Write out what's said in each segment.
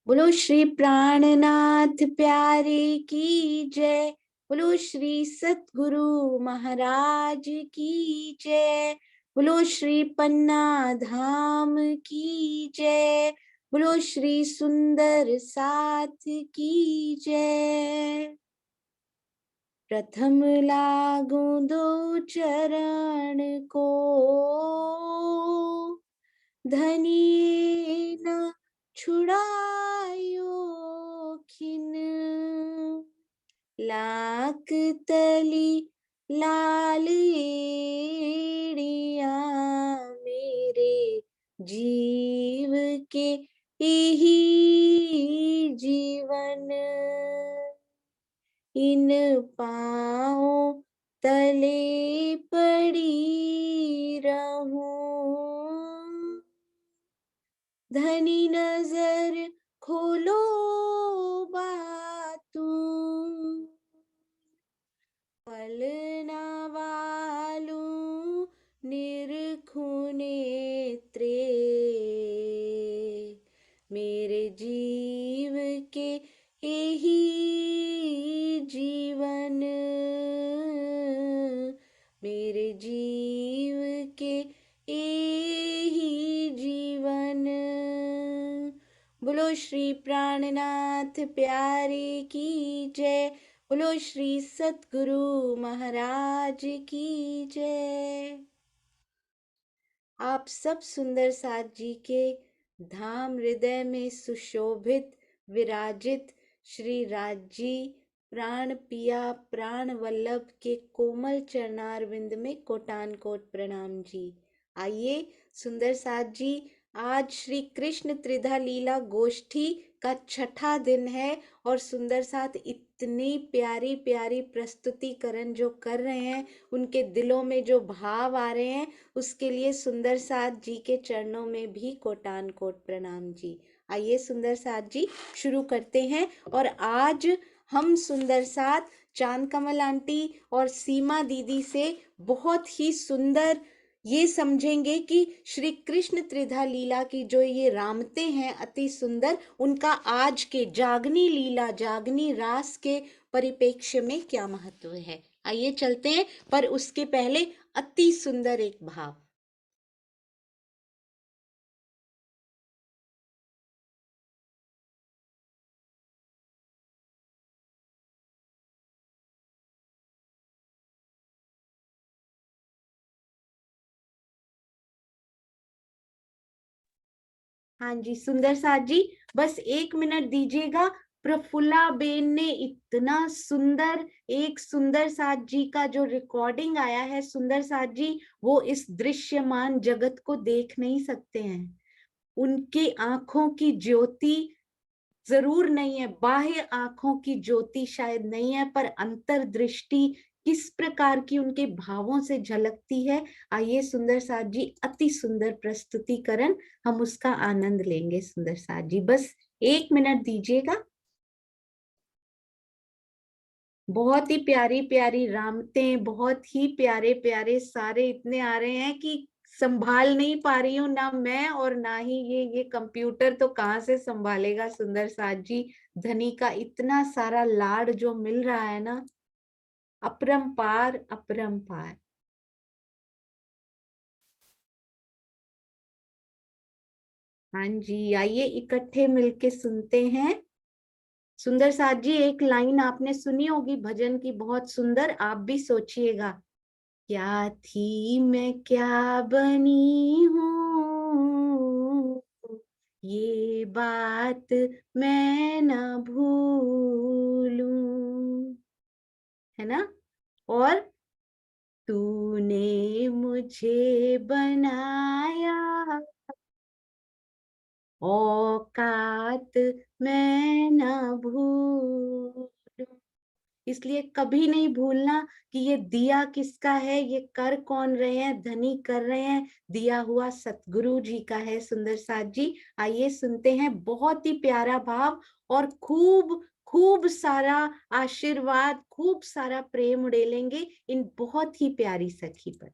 बोलो श्री प्राणनाथ प्यारे की जय। बोलो श्री सतगुरु महाराज की जय। बोलो श्री पन्ना धाम की जय। बोलो श्री सुंदर साथ की जय। प्रथम लागू दो चरण को, धनिये न छुड़ायो खिन। लाख तली लाल एड़िया, मेरे जीव के यही जीवन। इन पाँव तले पड़ी रहूं, धनी नजर खोलो बातूं। पल ना वालूं निरखूं नेत्रे, मेरे जीव के यही जीवन। मेरे जीव के यही जीवन। बोलो श्री प्राणनाथ प्यारे की जय। बोलो श्री सतगुरु महाराज की जय। आप सब सुंदर साथ जी के धाम हृदय में सुशोभित विराजित श्री राजी प्राण पिया प्राण वल्लभ के कोमल चरणारविंद में कोटान कोट प्रणाम जी। आइए सुंदर साथ जी, आज श्री कृष्ण त्रिधा लीला गोष्ठी का छठा दिन है और सुंदर साथ इतनी प्यारी प्यारी प्रस्तुतिकरण जो कर रहे हैं, उनके दिलों में जो भाव आ रहे हैं, उसके लिए सुंदर साथ जी के चरणों में भी कोटान कोट प्रणाम जी। आइए सुंदर साथ जी शुरू करते हैं। और आज हम सुंदर साथ चांद कमल आंटी और सीमा दीदी से बहुत ही सुंदर ये समझेंगे कि श्री कृष्ण त्रिधा लीला की जो ये रामते हैं अति सुंदर, उनका आज के जागनी लीला जागनी रास के परिप्रेक्ष्य में क्या महत्व है। आइए चलते हैं, पर उसके पहले अति सुंदर एक भाव। हाँ जी सुंदर साथ जी, बस 1 मिनट दीजिएगा। प्रफुल्ला बेन ने इतना सुंदर एक सुंदर साथ जी का जो रिकॉर्डिंग आया है, सुंदर साथ जी वो इस दृश्यमान जगत को देख नहीं सकते हैं। उनके आंखों की ज्योति जरूर नहीं है, बाह्य आंखों की ज्योति शायद नहीं है, पर अंतर्दृष्टि किस प्रकार की उनके भावों से झलकती है। आइए सुंदर साथ जी, अति सुंदर प्रस्तुतिकरण, हम उसका आनंद लेंगे। सुंदर साथ जी बस 1 मिनट दीजिएगा। बहुत ही प्यारी प्यारी रामतें, बहुत ही प्यारे प्यारे सारे इतने आ रहे हैं कि संभाल नहीं पा रही हूँ ना मैं, और ना ही ये कंप्यूटर तो कहाँ से संभालेगा। सुंदर साथ जी, धनी का इतना सारा लाड जो मिल रहा है ना, अपरंपार अपरंपार। हाँ जी, आइए इकट्ठे मिलके सुनते हैं। सुंदर साथ जी, एक लाइन आपने सुनी होगी भजन की बहुत सुंदर, आप भी सोचिएगा। क्या थी मैं क्या बनी हूँ, ये बात मैं न भूलूं, है ना। और तूने मुझे बनाया, औकात मैं न भूलूं। इसलिए कभी नहीं भूलना कि ये दिया किसका है, ये कर कौन रहे हैं, धनी कर रहे हैं, दिया हुआ सतगुरु जी का है। सुंदर साथ जी, आइए सुनते हैं। बहुत ही प्यारा भाव और खूब खूब सारा आशीर्वाद, खूब सारा प्रेम उड़ेलेंगे इन बहुत ही प्यारी सखी पर।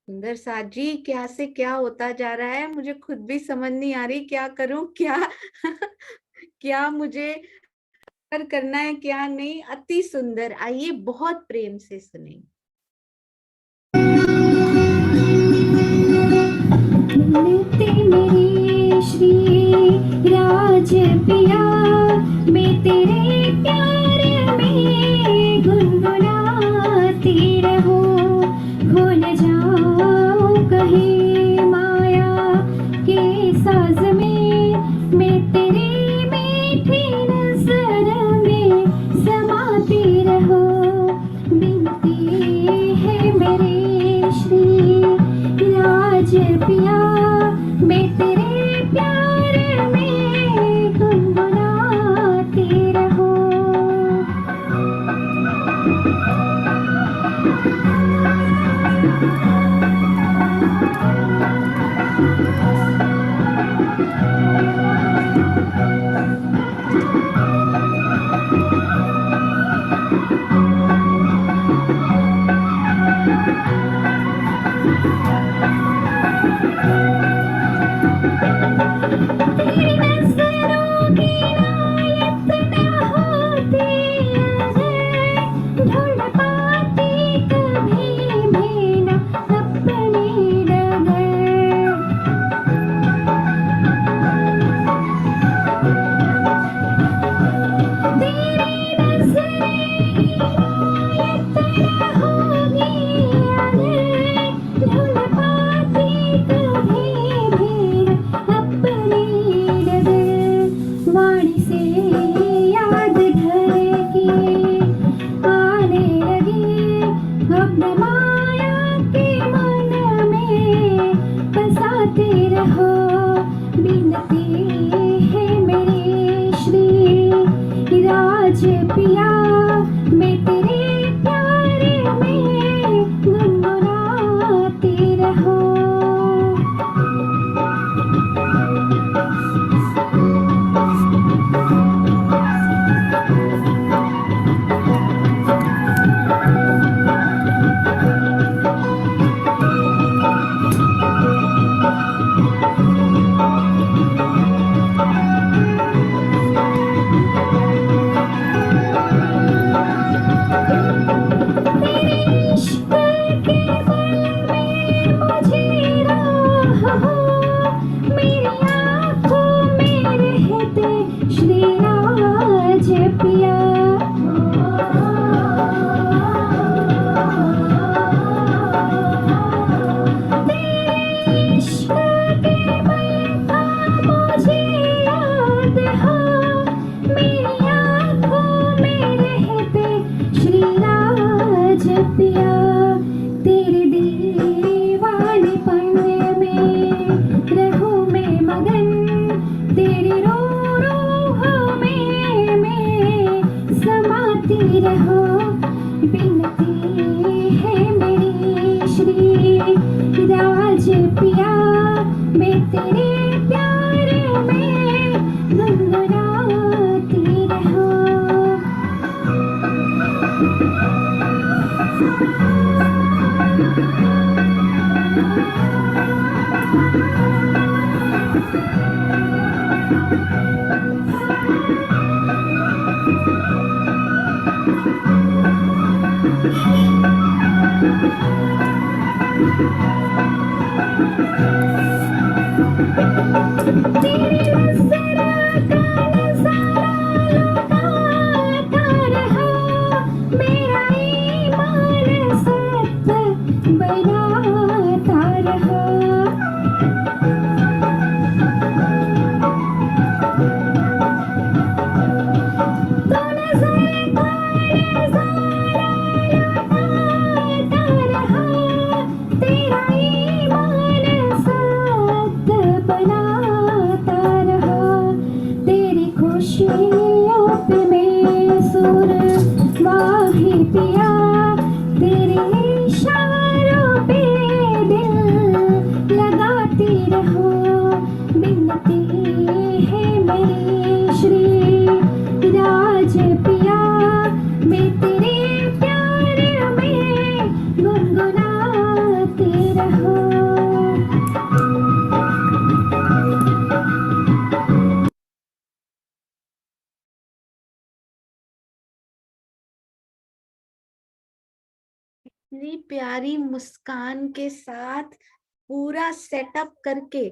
सुंदर साथ जी, क्या से क्या होता जा रहा है, मुझे खुद भी समझ नहीं आ रही क्या करूं, क्या क्या मुझे करना है क्या नहीं। अति सुंदर, आइए बहुत प्रेम से सुनेंगे। मेरे श्री राज पिया, मैं तेरे प्यार में गुनगुनाती रहूं, भूल जाऊं कहीं माया के साज में, मैं तेरी मीठी नजर में समाती रहूं। बिनती है मेरे श्री राज पिया, मैं तेरे प्यार में गुनगुनाती रहूं। तेरी नजरों की नायत न होती अगर, ढूंढ पाती कभी भी न अपनी डगर। तेरी नजरें इनायत न होगी अगर, ढूंढ पाती कभी भी न अपनी डगर। वाणी से याद घर की आने लगी, अब माया के मन में बसाते रहो। बिनती है मेरे श्री राज पिया, मैं तेरे प्यार में गुनगुनाती रहूं। तेरे इश्क के बल में मुझे राह हो, मेरी आँखों में रहते श्री राज पिया। तेरे इश्क के बल का मुझे याद हो, मेरी आँखों में रहते श्री राज पिया। तेरे दीवानेपन में रहूं मैं मगन, तेरी रूह में मैं समाती रहूं। बिनती है मेरी श्री राज पिया, मैं तेरे प्यार में गुनगुनाती रहूं। तेरी नज़र का नज़ारा लौटाता रहा, मेरा ईमान सत्य बनाता रहा। तो नज़र का नज़ारा लौटाता रहा, तेरा ईमान सत्य बनाता रहा। इतनी प्यारी मुस्कान के साथ पूरा सेटअप करके,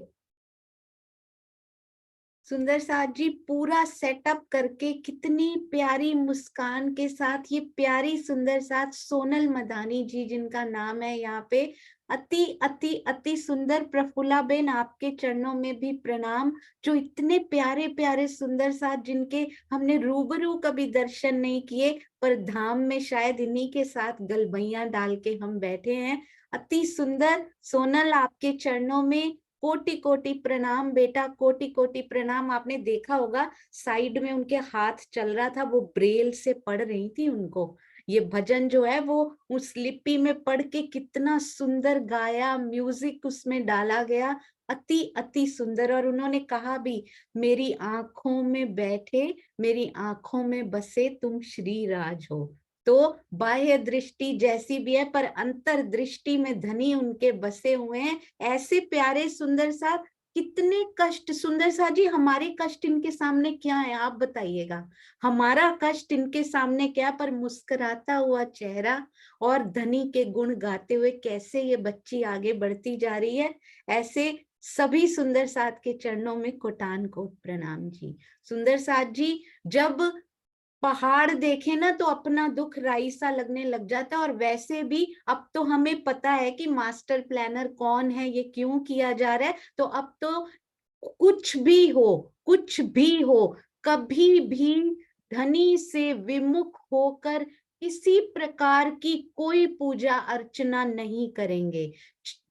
सुंदर साथ जी पूरा सेटअप करके कितनी प्यारी मुस्कान के साथ, ये प्यारी सुंदर साथ सोनल मदानी जी जिनका नाम है यहाँ पे, अति अति अति सुंदर। प्रफुल्ला बेन आपके चरणों में भी प्रणाम, जो इतने प्यारे प्यारे सुंदर साथ जिनके हमने रूबरू कभी दर्शन नहीं किए, पर धाम में शायद इन्हीं के साथ गलबैया डाल के हम बैठे हैं। अति सुंदर सोनल, आपके चरणों में कोटि कोटि प्रणाम बेटा, कोटि कोटि प्रणाम। आपने देखा होगा साइड में उनके हाथ चल रहा था, वो ब्रेल से पढ़ रही थी उनको। ये भजन जो है वो उस लिपि में पढ़ के कितना सुंदर गाया, म्यूजिक उसमें डाला गया, अति अति सुंदर। और उन्होंने कहा भी, मेरी आंखों में बैठे, मेरी आंखों में बसे तुम श्री राज हो। तो बाह्य दृष्टि जैसी भी है, पर अंतर दृष्टि में धनी उनके बसे हुए हैं। ऐसे प्यारे सुंदर सा, कितने कष्ट सुंदर सा जी, हमारे कष्ट इनके सामने क्या है आप बताइएगा, हमारा कष्ट इनके सामने क्या, पर मुस्कुराता हुआ चेहरा और धनी के गुण गाते हुए कैसे ये बच्ची आगे बढ़ती जा रही है। ऐसे सभी सुंदर साथ के चरणों में कोटान कोट प्रणाम जी। सुंदर साथ जी जब पहाड़ देखे ना तो अपना दुख राई सा लगने लग जाता है। और वैसे भी अब तो हमें पता है कि मास्टर प्लानर कौन है, ये क्यों किया जा रहा है। तो अब तो कुछ भी हो, कुछ भी हो, कभी भी धनी से विमुख होकर किसी प्रकार की कोई पूजा अर्चना नहीं करेंगे।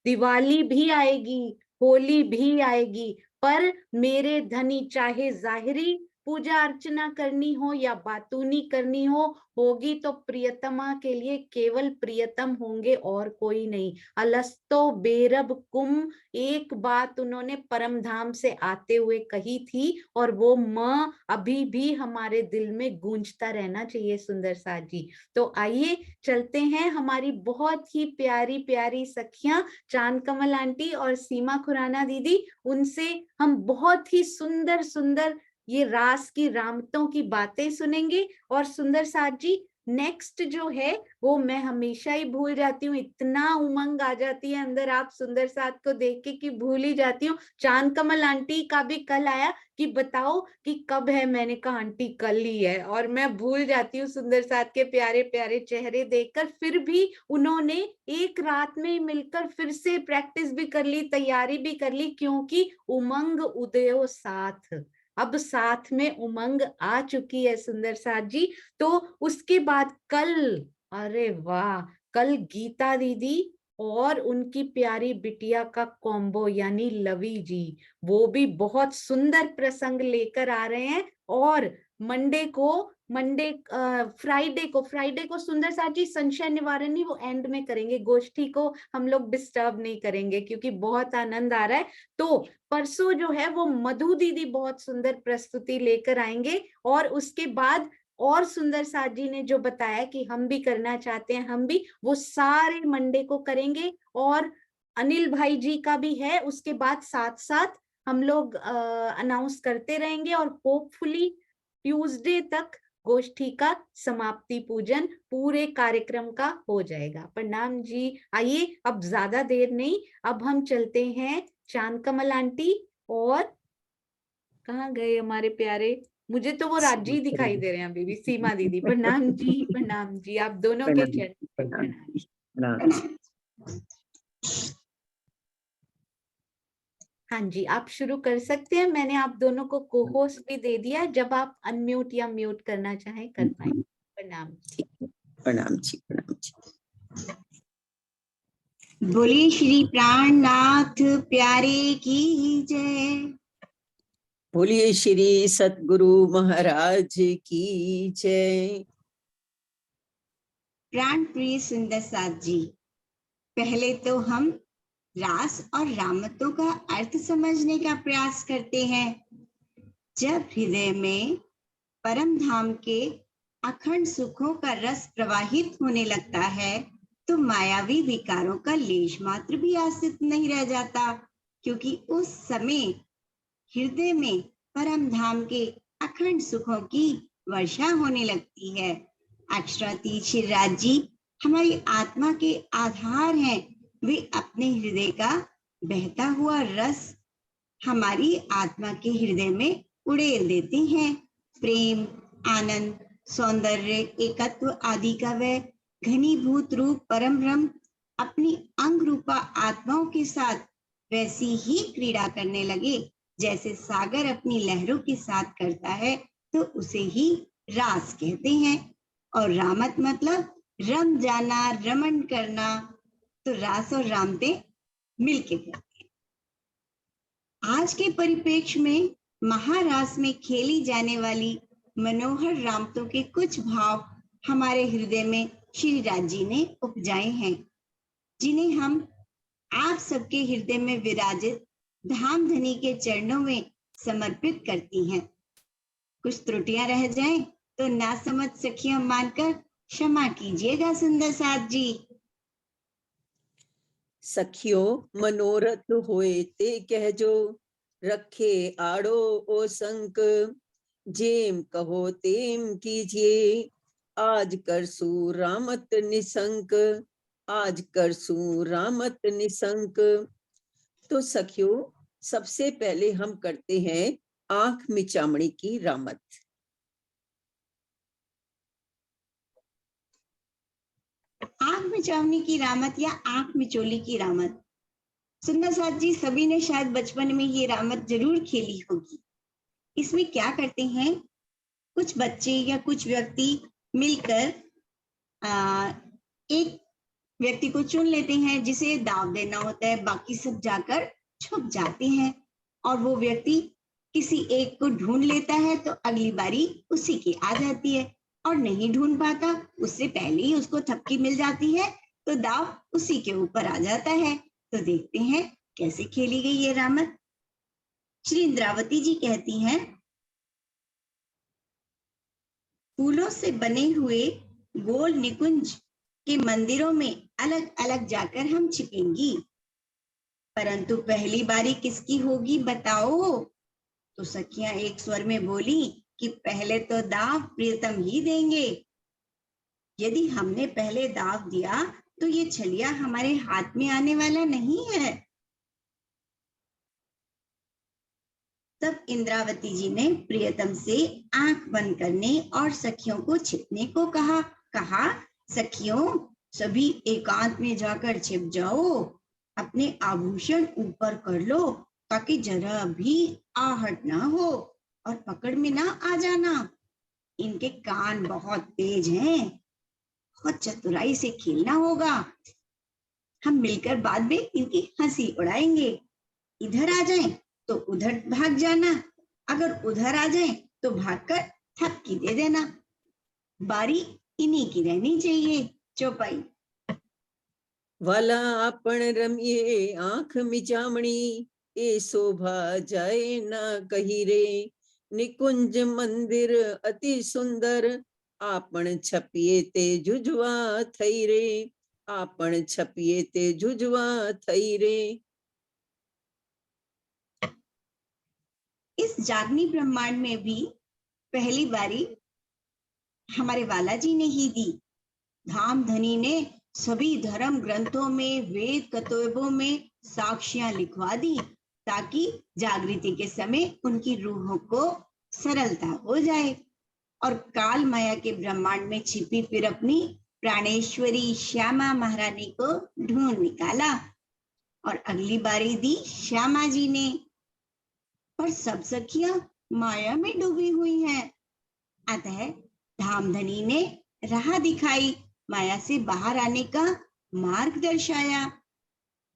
दिवाली भी आएगी, होली भी आएगी, पर मेरे धनी चाहे जाहिरी पूजा अर्चना करनी हो या बातूनी करनी हो, होगी तो प्रियतमा के लिए केवल प्रियतम होंगे और कोई नहीं। अलस्तो बेरब कुम, एक बात उन्होंने परम धाम से आते हुए कही थी, और वो माँ अभी भी हमारे दिल में गूंजता रहना चाहिए सुंदर साथ जी। तो आइए चलते हैं, हमारी बहुत ही प्यारी प्यारी सखियां चांद कमल आंटी और सीमा खुराना दीदी, उनसे हम बहुत ही सुंदर सुंदर ये रास की रामतों की बातें सुनेंगे। और सुंदर साथ जी नेक्स्ट जो है वो मैं हमेशा ही भूल जाती हूँ, इतना उमंग आ जाती है अंदर आप सुंदर साथ को देख के कि भूल ही जाती हूँ। चांद कमल आंटी का भी कल आया कि बताओ कि कब है, मैंने कहा आंटी कल ही है, और मैं भूल जाती हूँ सुंदर साथ के प्यारे प्यारे चेहरे देखकर। फिर भी उन्होंने एक रात में मिलकर फिर से प्रैक्टिस भी कर ली, तैयारी भी कर ली, क्योंकि उमंग उदयो साथ, अब साथ में उमंग आ चुकी है सुंदर साथ जी। तो उसके बाद कल, अरे वाह, कल गीता दीदी और उनकी प्यारी बिटिया का कॉम्बो यानी लवी जी, वो भी बहुत सुंदर प्रसंग लेकर आ रहे हैं। और फ्राइडे को सुंदर साथ जी संशय निवारण ही वो एंड में करेंगे, गोष्ठी को हम लोग डिस्टर्ब नहीं करेंगे क्योंकि बहुत आनंद आ रहा है। तो परसों जो है वो मधु दीदी बहुत सुंदर प्रस्तुति लेकर आएंगे, और उसके बाद और सुंदर साथ जी ने जो बताया कि हम भी करना चाहते हैं, हम भी वो सारे मंडे को करेंगे। और अनिल भाई जी का भी है, उसके बाद साथ साथ हम लोग अनाउंस करते रहेंगे, और होपफुली ट्यूसडे तक गोष्ठी का समाप्ति पूजन पूरे कार्यक्रम का हो जाएगा। प्रणाम जी। आइए अब ज्यादा देर नहीं, अब हम चलते हैं चांद कमल आंटी, और कहाँ गए हमारे प्यारे, मुझे तो वो राजी ही दिखाई दे रहे हैं अभी भी, सीमा दीदी। प्रणाम जी, प्रणाम जी, आप दोनों के चरण प्रणाम। हाँ जी, आप शुरू कर सकते हैं, मैंने आप दोनों को को होस्ट भी दे दिया, जब आप अनम्यूट या म्यूट करना चाहें कर पाए। प्रणाम। प्रणाम जी, प्रणाम जी। बोलिए श्री प्राणनाथ प्यारे की जय। बोलिए श्री सतगुरु महाराज की जय। प्राण प्रिय सुंदर साथ जी, पहले तो हम रास और रामतों का अर्थ समझने का प्रयास करते हैं। जब हृदय में परम धाम के अखंड सुखों का रस प्रवाहित होने लगता है तो मायावी विकारों का लेश मात्र भी आश्रित नहीं रह जाता, क्योंकि उस समय हृदय में परम धाम के अखंड सुखों की वर्षा होने लगती है। अक्षरातीत श्री राज जी हमारी आत्मा के आधार हैं। वे अपने हृदय का बहता हुआ रस हमारी आत्मा के हृदय में उड़ेल देते हैं। प्रेम, आनंद, सौंदर्य, एकत्व आदि का वह घनीभूत रूप परम ब्रह्म अपनी अंग रूपा आत्माओं के साथ वैसी ही क्रीड़ा करने लगे जैसे सागर अपनी लहरों के साथ करता है, तो उसे ही रास कहते हैं। और रामत मतलब रम जाना, रमन करना। तो रास और रामते मिलके करते हैं। आज के परिप्रेक्ष्य में महारास में खेली जाने वाली मनोहर रामतों के कुछ भाव हमारे हृदय में श्री राज जी ने उपजाए हैं, जिन्हें हम आप सबके हृदय में विराजित धामधनी के चरणों में समर्पित करती हैं। कुछ त्रुटियां रह जाएं तो ना समझ सखियां मानकर क्षमा कीजिएगा सुंदर साथ जी। सखियो मनोरथ होए ते कहजो, रखे आड़ो ओ संक, जेम कहो तेम कीजिए, आज करसू रामत निसंक, आज करसू रामत निसंक। तो सखियो सबसे पहले हम करते हैं आंख मिचामणी की रामत। आंख मिचावनी की रामत या आंख मिचोली की रामत, सुंदर साथ जी सभी ने शायद बचपन में ये रामत जरूर खेली होगी। इसमें क्या करते हैं, कुछ बच्चे या कुछ व्यक्ति मिलकर एक व्यक्ति को चुन लेते हैं जिसे दाव देना होता है, बाकी सब जाकर छुप जाते हैं और वो व्यक्ति किसी एक को ढूंढ लेता है तो अगली बारी उसी की आ जाती है, और नहीं ढूंढ पाता उससे पहले ही उसको थपकी मिल जाती है तो दाव उसी के ऊपर आ जाता है। तो देखते हैं कैसे खेली गई ये रामत। श्री इंद्रावती जी कहती हैं, फूलों से बने हुए गोल निकुंज के मंदिरों में अलग अलग जाकर हम छिपेंगी, परंतु पहली बारी किसकी होगी बताओ। तो सखियां एक स्वर में बोली कि पहले तो दाव प्रियतम ही देंगे। यदि हमने पहले दाव दिया तो ये छलिया हमारे हाथ में आने वाला नहीं है। तब इंद्रावती जी ने प्रियतम से आंख बंद करने और सखियों को छिपने को कहा सखियों सभी एकांत में जाकर छिप जाओ, अपने आभूषण ऊपर कर लो ताकि जरा भी आहट ना हो और पकड़ में ना आ जाना। इनके कान बहुत तेज हैं, बहुत चतुराई से खेलना होगा। हम मिलकर बाद में इनकी हंसी उड़ाएंगे। इधर आ जाएं तो उधर भाग जाना, अगर उधर आ जाएं तो भागकर थपकी दे देना। बारी इन्हीं की रहनी चाहिए। चौपाई। वाला आपण रमिए आंख मिचामणी, ए शोभा जाए ना कही रे, निकुंज मंदिर अति सुंदर, आपण छपिए ते जुजवा थई रे, आपण छपिए ते जुजवा थई रे। इस जागनी ब्रह्मांड में भी पहली बारी हमारे वाला जी ने ही दी। धामधनी ने सभी धर्म ग्रंथों में, वेद कतुबों में साक्ष्यां लिखवा दी ताकि जागृति के समय उनकी रूहों को सरलता हो जाए, और काल माया के ब्रह्मांड में छिपी फिर अपनी प्राणेश्वरी श्यामा महारानी को ढूंढ निकाला और अगली बारी दी श्यामा जी ने। पर सब सखियां माया में डूबी हुई हैं, अतः धामधनी ने राह दिखाई, माया से बाहर आने का मार्ग दर्शाया।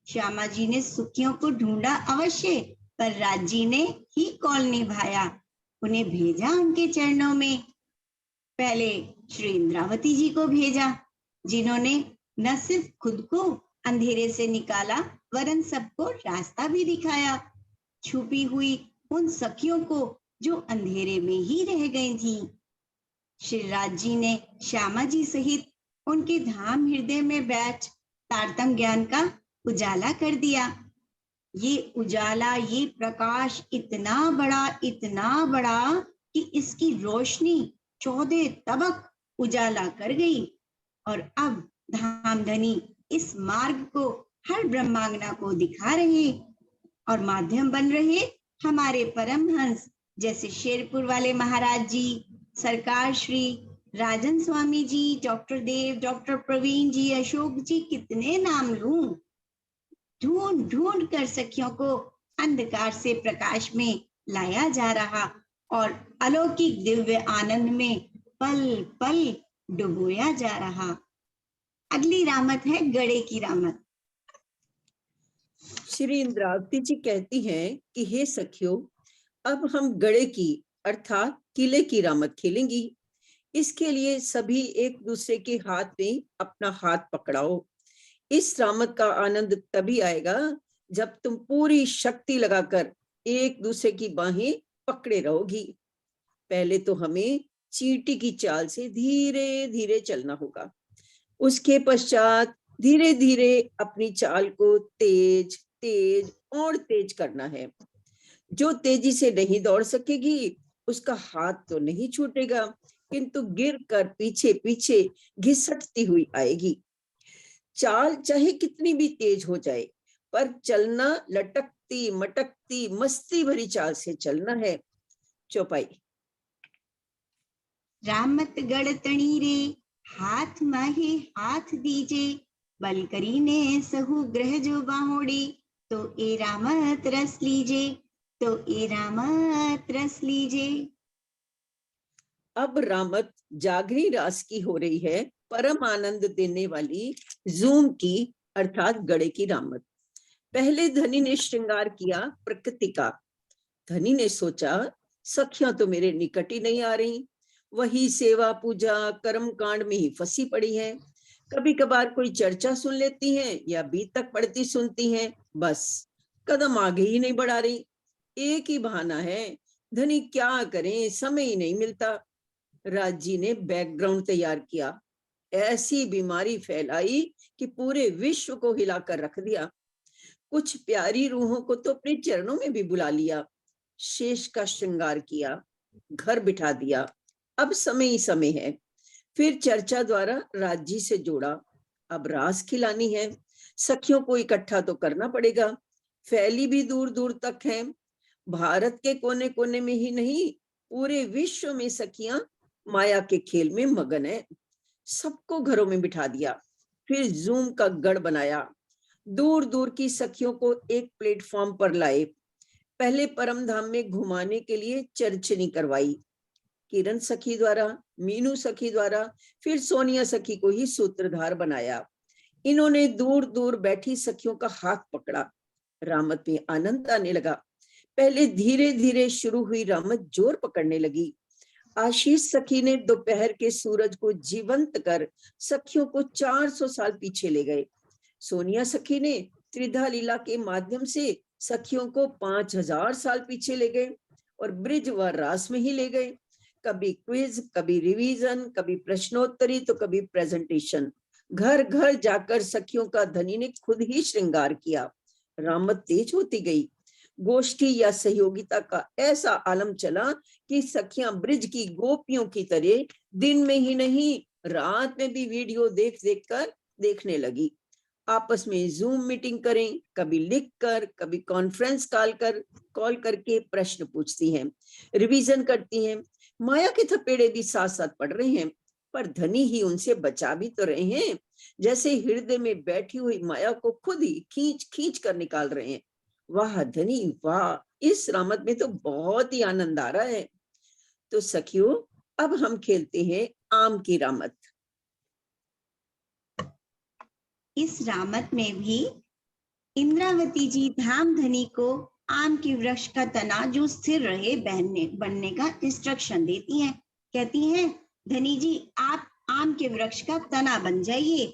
श्यामा जी ने सुखियों को ढूंढा अवश्य, पर राज जी ने ही कौल निभाया, उन्हें भेजा उनके चरणों में। पहले श्री इंद्रावती जी को भेजा, जिन्होंने न सिर्फ खुद को अंधेरे से निकाला वरन सबको रास्ता भी दिखाया, छुपी हुई उन सखियों को जो अंधेरे में ही रह गई थी। श्री राज जी ने श्यामा जी सहित उनके धाम हृदय में बैठ तारतम ज्ञान का उजाला कर दिया। ये उजाला, ये प्रकाश इतना बड़ा कि इसकी रोशनी 14 तबक उजाला कर गई, और अब धामधनी इस मार्ग को हर ब्रह्मांगना को दिखा रहे और माध्यम बन रहे हमारे परमहंस जैसे शेरपुर वाले महाराज जी, सरकार श्री राजन स्वामी जी, डॉक्टर देव, डॉक्टर प्रवीण जी, अशोक जी, कितने नाम लूं। ढूंढ ढूंढ कर सखियों को अंधकार से प्रकाश में लाया जा रहा और अलौकिक दिव्य आनंद में पल पल डुबोया जा रहा। अगली रामत है गड़े की रामत। श्री इंद्रावती जी कहती हैं कि हे सखियों, अब हम गड़े की अर्थात किले की रामत खेलेंगी। इसके लिए सभी एक दूसरे के हाथ में अपना हाथ पकड़ाओ। इस रामत का आनंद तभी आएगा जब तुम पूरी शक्ति लगाकर एक दूसरे की बाहें पकड़े रहोगी। पहले तो हमें चींटी की चाल से धीरे धीरे चलना होगा। उसके पश्चात धीरे धीरे अपनी चाल को तेज तेज और तेज करना है। जो तेजी से नहीं दौड़ सकेगी उसका हाथ तो नहीं छूटेगा, किंतु गिरकर पीछे पीछे घिसटती हुई आएगी। चाल चाहे कितनी भी तेज हो जाए, पर चलना लटकती मटकती मस्ती भरी चाल से चलना है। चौपाई। रामत गढ़ तणी रे, हाथ माहे हाथ दीजे, बल करीने सहु ग्रह जो बाहोड़ी, तो ए रामत रस लीजे, तो ए रामत रस लीजे। अब रामत जागरी रास की हो रही है, परम आनंद देने वाली जूम की अर्थात गड़े की रामत। पहले धनी ने श्रृंगार किया प्रकृति का। धनी ने सोचा सखियां तो मेरे निकट ही नहीं आ रही, वही सेवा पूजा कर्म कांड में ही फंसी पड़ी है। कभी कभार कोई चर्चा सुन लेती हैं या बीतक पढ़ती सुनती हैं, बस कदम आगे ही नहीं बढ़ा रही। एक ही बहाना है, धनी क्या करें, समय ही नहीं मिलता। राज जी ने बैकग्राउंड तैयार किया, ऐसी बीमारी फैलाई कि पूरे विश्व को हिलाकर रख दिया। कुछ प्यारी रूहों को तो अपने चरणों में भी बुला लिया, शेष का श्रृंगार किया, घर बिठा दिया। अब समय ही समय है। फिर चर्चा द्वारा राज जी से जोड़ा। अब रास खिलानी है, सखियों को इकट्ठा तो करना पड़ेगा। फैली भी दूर दूर तक है। भारत के कोने कोने में ही नहीं, पूरे विश्व में सखियां माया के खेल में मगन है। सबको घरों में बिठा दिया, फिर जूम का गढ़ बनाया। दूर दूर की सखियों को एक प्लेटफॉर्म पर लाए। पहले परम धाम में घुमाने के लिए चर्चनी करवाई, किरण सखी द्वारा, मीनू सखी द्वारा, फिर सोनिया सखी को ही सूत्रधार बनाया। इन्होंने दूर दूर बैठी सखियों का हाथ पकड़ा। रामत में आनंद आने लगा। पहले धीरे धीरे शुरू हुई रामत जोर पकड़ने लगी। आशीष सखी ने दोपहर के सूरज को जीवंत कर सखियों को 400 साल पीछे ले गए। सोनिया सखी ने त्रिधा लीला के माध्यम से सखियों को 5000 साल पीछे ले गए और ब्रिज व रास में ही ले गए। कभी क्विज, कभी रिवीजन, कभी प्रश्नोत्तरी, तो कभी प्रेजेंटेशन। घर घर जाकर सखियों का धनी ने खुद ही श्रृंगार किया। रामत तेज होती गई। गोष्ठी या सहयोगिता का ऐसा आलम चला कि सखियां ब्रिज की गोपियों की तरह दिन में ही नहीं, रात में भी वीडियो देख देख कर देखने लगी। आपस में जूम मीटिंग करें, कभी लिख कर, कभी कॉन्फ्रेंस कॉल करके प्रश्न पूछती हैं, रिवीजन करती हैं। माया के थपेड़े भी साथ साथ पड़ रहे हैं, पर धनी ही उनसे बचा भी तो रहे हैं, जैसे हृदय में बैठी हुई माया को खुद ही खींच खींच कर निकाल रहे हैं। वाह धनी वाह, इस रामत में तो बहुत ही आनंद आ रहा है। तो सखियों, अब हम खेलते हैं आम की रामत। इस रामत में भी इंद्रावती जी धामधनी को आम के वृक्ष का तना जो स्थिर रहे बनने का इंस्ट्रक्शन देती हैं। कहती हैं, धनी जी आप आम के वृक्ष का तना बन जाइए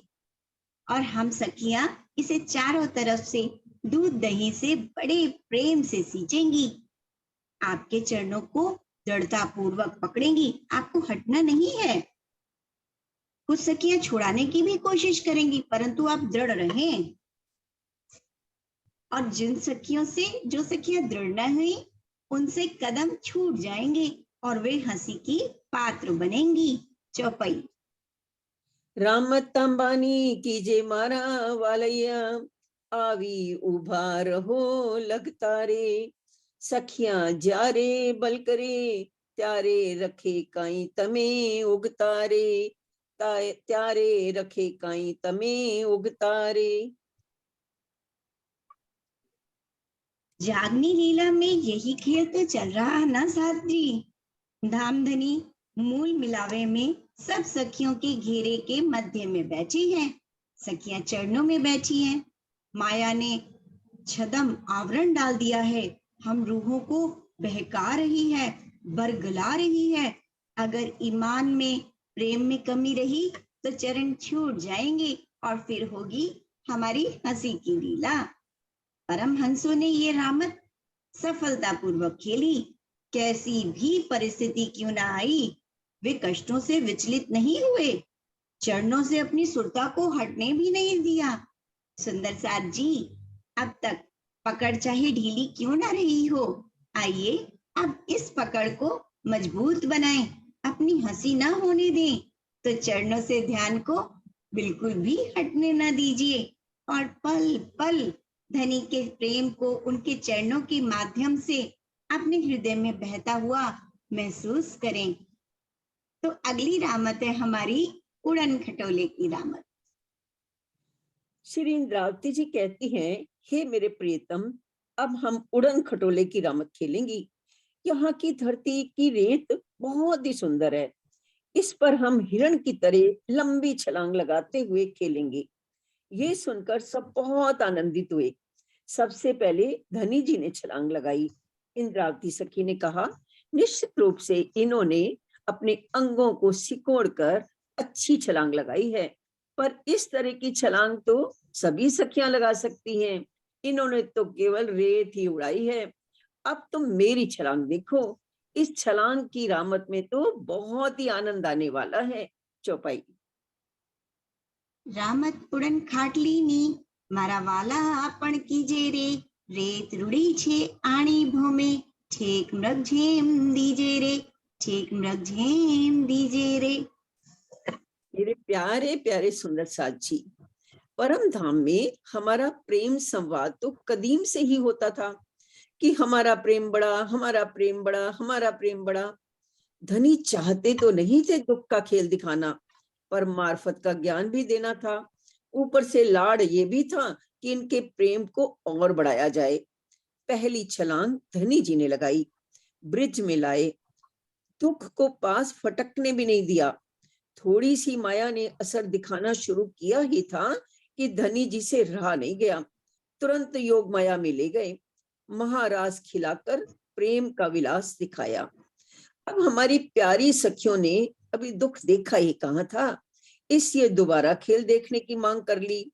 और हम सखियां इसे चारों तरफ से दूध दही से बड़े प्रेम से सींचेंगी। आपके चरणों को दृढ़ता पूर्वक पकड़ेंगी, आपको हटना नहीं है। कुछ सखियां छुड़ाने की भी कोशिश करेंगी, परंतु आप दृढ़ रहें। और जो सखियां दृढ़ न हुई, उनसे कदम छूट जाएंगे और वे हंसी की पात्र बनेंगी। चौपाई। रामत अंबानी कीजे मारा वालैया, आवी उभा रहो लगता रे, सखियां जारे बल करे, त्यारे रखे काई तमे उगतारे, त्यारे रखे काई तमे उगतारे। जागनी लीला में यही खेल तो चल रहा है ना साथ जी। धामधनी मूल मिलावे में सब सखियों के घेरे के मध्य में बैठी हैं। सखियां चरणों में बैठी हैं। माया ने छदम आवरण डाल दिया है। हम रूहों को बहका रही है, बरगला रही है। अगर ईमान में, प्रेम में कमी रही तो चरण छूट जाएंगे और फिर होगी हमारी हंसी की लीला। परमहंसों ने ये रामत सफलतापूर्वक खेली। कैसी भी परिस्थिति क्यों ना आई, वे कष्टों से विचलित नहीं हुए, चरणों से अपनी सुरता को हटने भी नहीं दिया। सुंदर साथ जी, अब तक पकड़ चाहे ढीली क्यों ना रही हो, आइए अब इस पकड़ को मजबूत बनाएं, अपनी हंसी ना होने दें, तो चरणों से ध्यान को बिल्कुल भी हटने ना दीजिए और पल पल धनी के प्रेम को उनके चरणों के माध्यम से अपने हृदय में बहता हुआ महसूस करें। तो अगली रामत है हमारी उड़न खटोले की रामत। श्री इंद्रावती जी कहती हैं, हे मेरे प्रियतम, अब हम उड़न खटोले की रामत खेलेंगी। यहाँ की धरती की रेत बहुत ही सुंदर है, इस पर हम हिरण की तरह लंबी छलांग लगाते हुए खेलेंगे। ये सुनकर सब बहुत आनंदित हुए। सबसे पहले धनी जी ने छलांग लगाई। इंद्रावती सखी ने कहा, निश्चित रूप से इन्होंने अपने अंगों को सिकोड़कर अच्छी छलांग लगाई है, पर इस तरह की छलांग तो सभी सखियां लगा सकती हैं, इन्होंने तो केवल रेत ही उड़ाई है। अब तुम मेरी छलांग देखो, इस छलांग की रामत में तो बहुत ही आनंद आने वाला है। चौपाई। रामत उड़न खाटली नी, मारा वाला आपण कीजे रे, रेत रूड़ी छे आणी भोमे, ठेक मृग झेम दीजे रे, ठेक मृग झेम दीजे रे। मेरे प्यारे प्यारे सुंदर साथ जी, परम धाम में हमारा प्रेम संवाद तो कदीम से ही होता था कि हमारा प्रेम बड़ा, हमारा प्रेम बड़ा, हमारा प्रेम बड़ा। धनी चाहते तो नहीं थे दुख का खेल दिखाना, पर मार्फत का ज्ञान भी देना था। ऊपर से लाड़ ये भी था कि इनके प्रेम को और बढ़ाया जाए। पहली छलांग धनी जी ने लगाई, ब्रिज में लाए, दुख को पास फटकने भी नहीं दिया। थोड़ी सी माया ने असर दिखाना शुरू किया ही था कि धनी जी से रहा नहीं गया, तुरंत योग माया में ले गए, महाराज खिलाकर प्रेम का विलास दिखाया। अब हमारी प्यारी सखियों ने अभी दुख देखा ही कहाँ था, इसलिए दोबारा खेल देखने की मांग कर ली।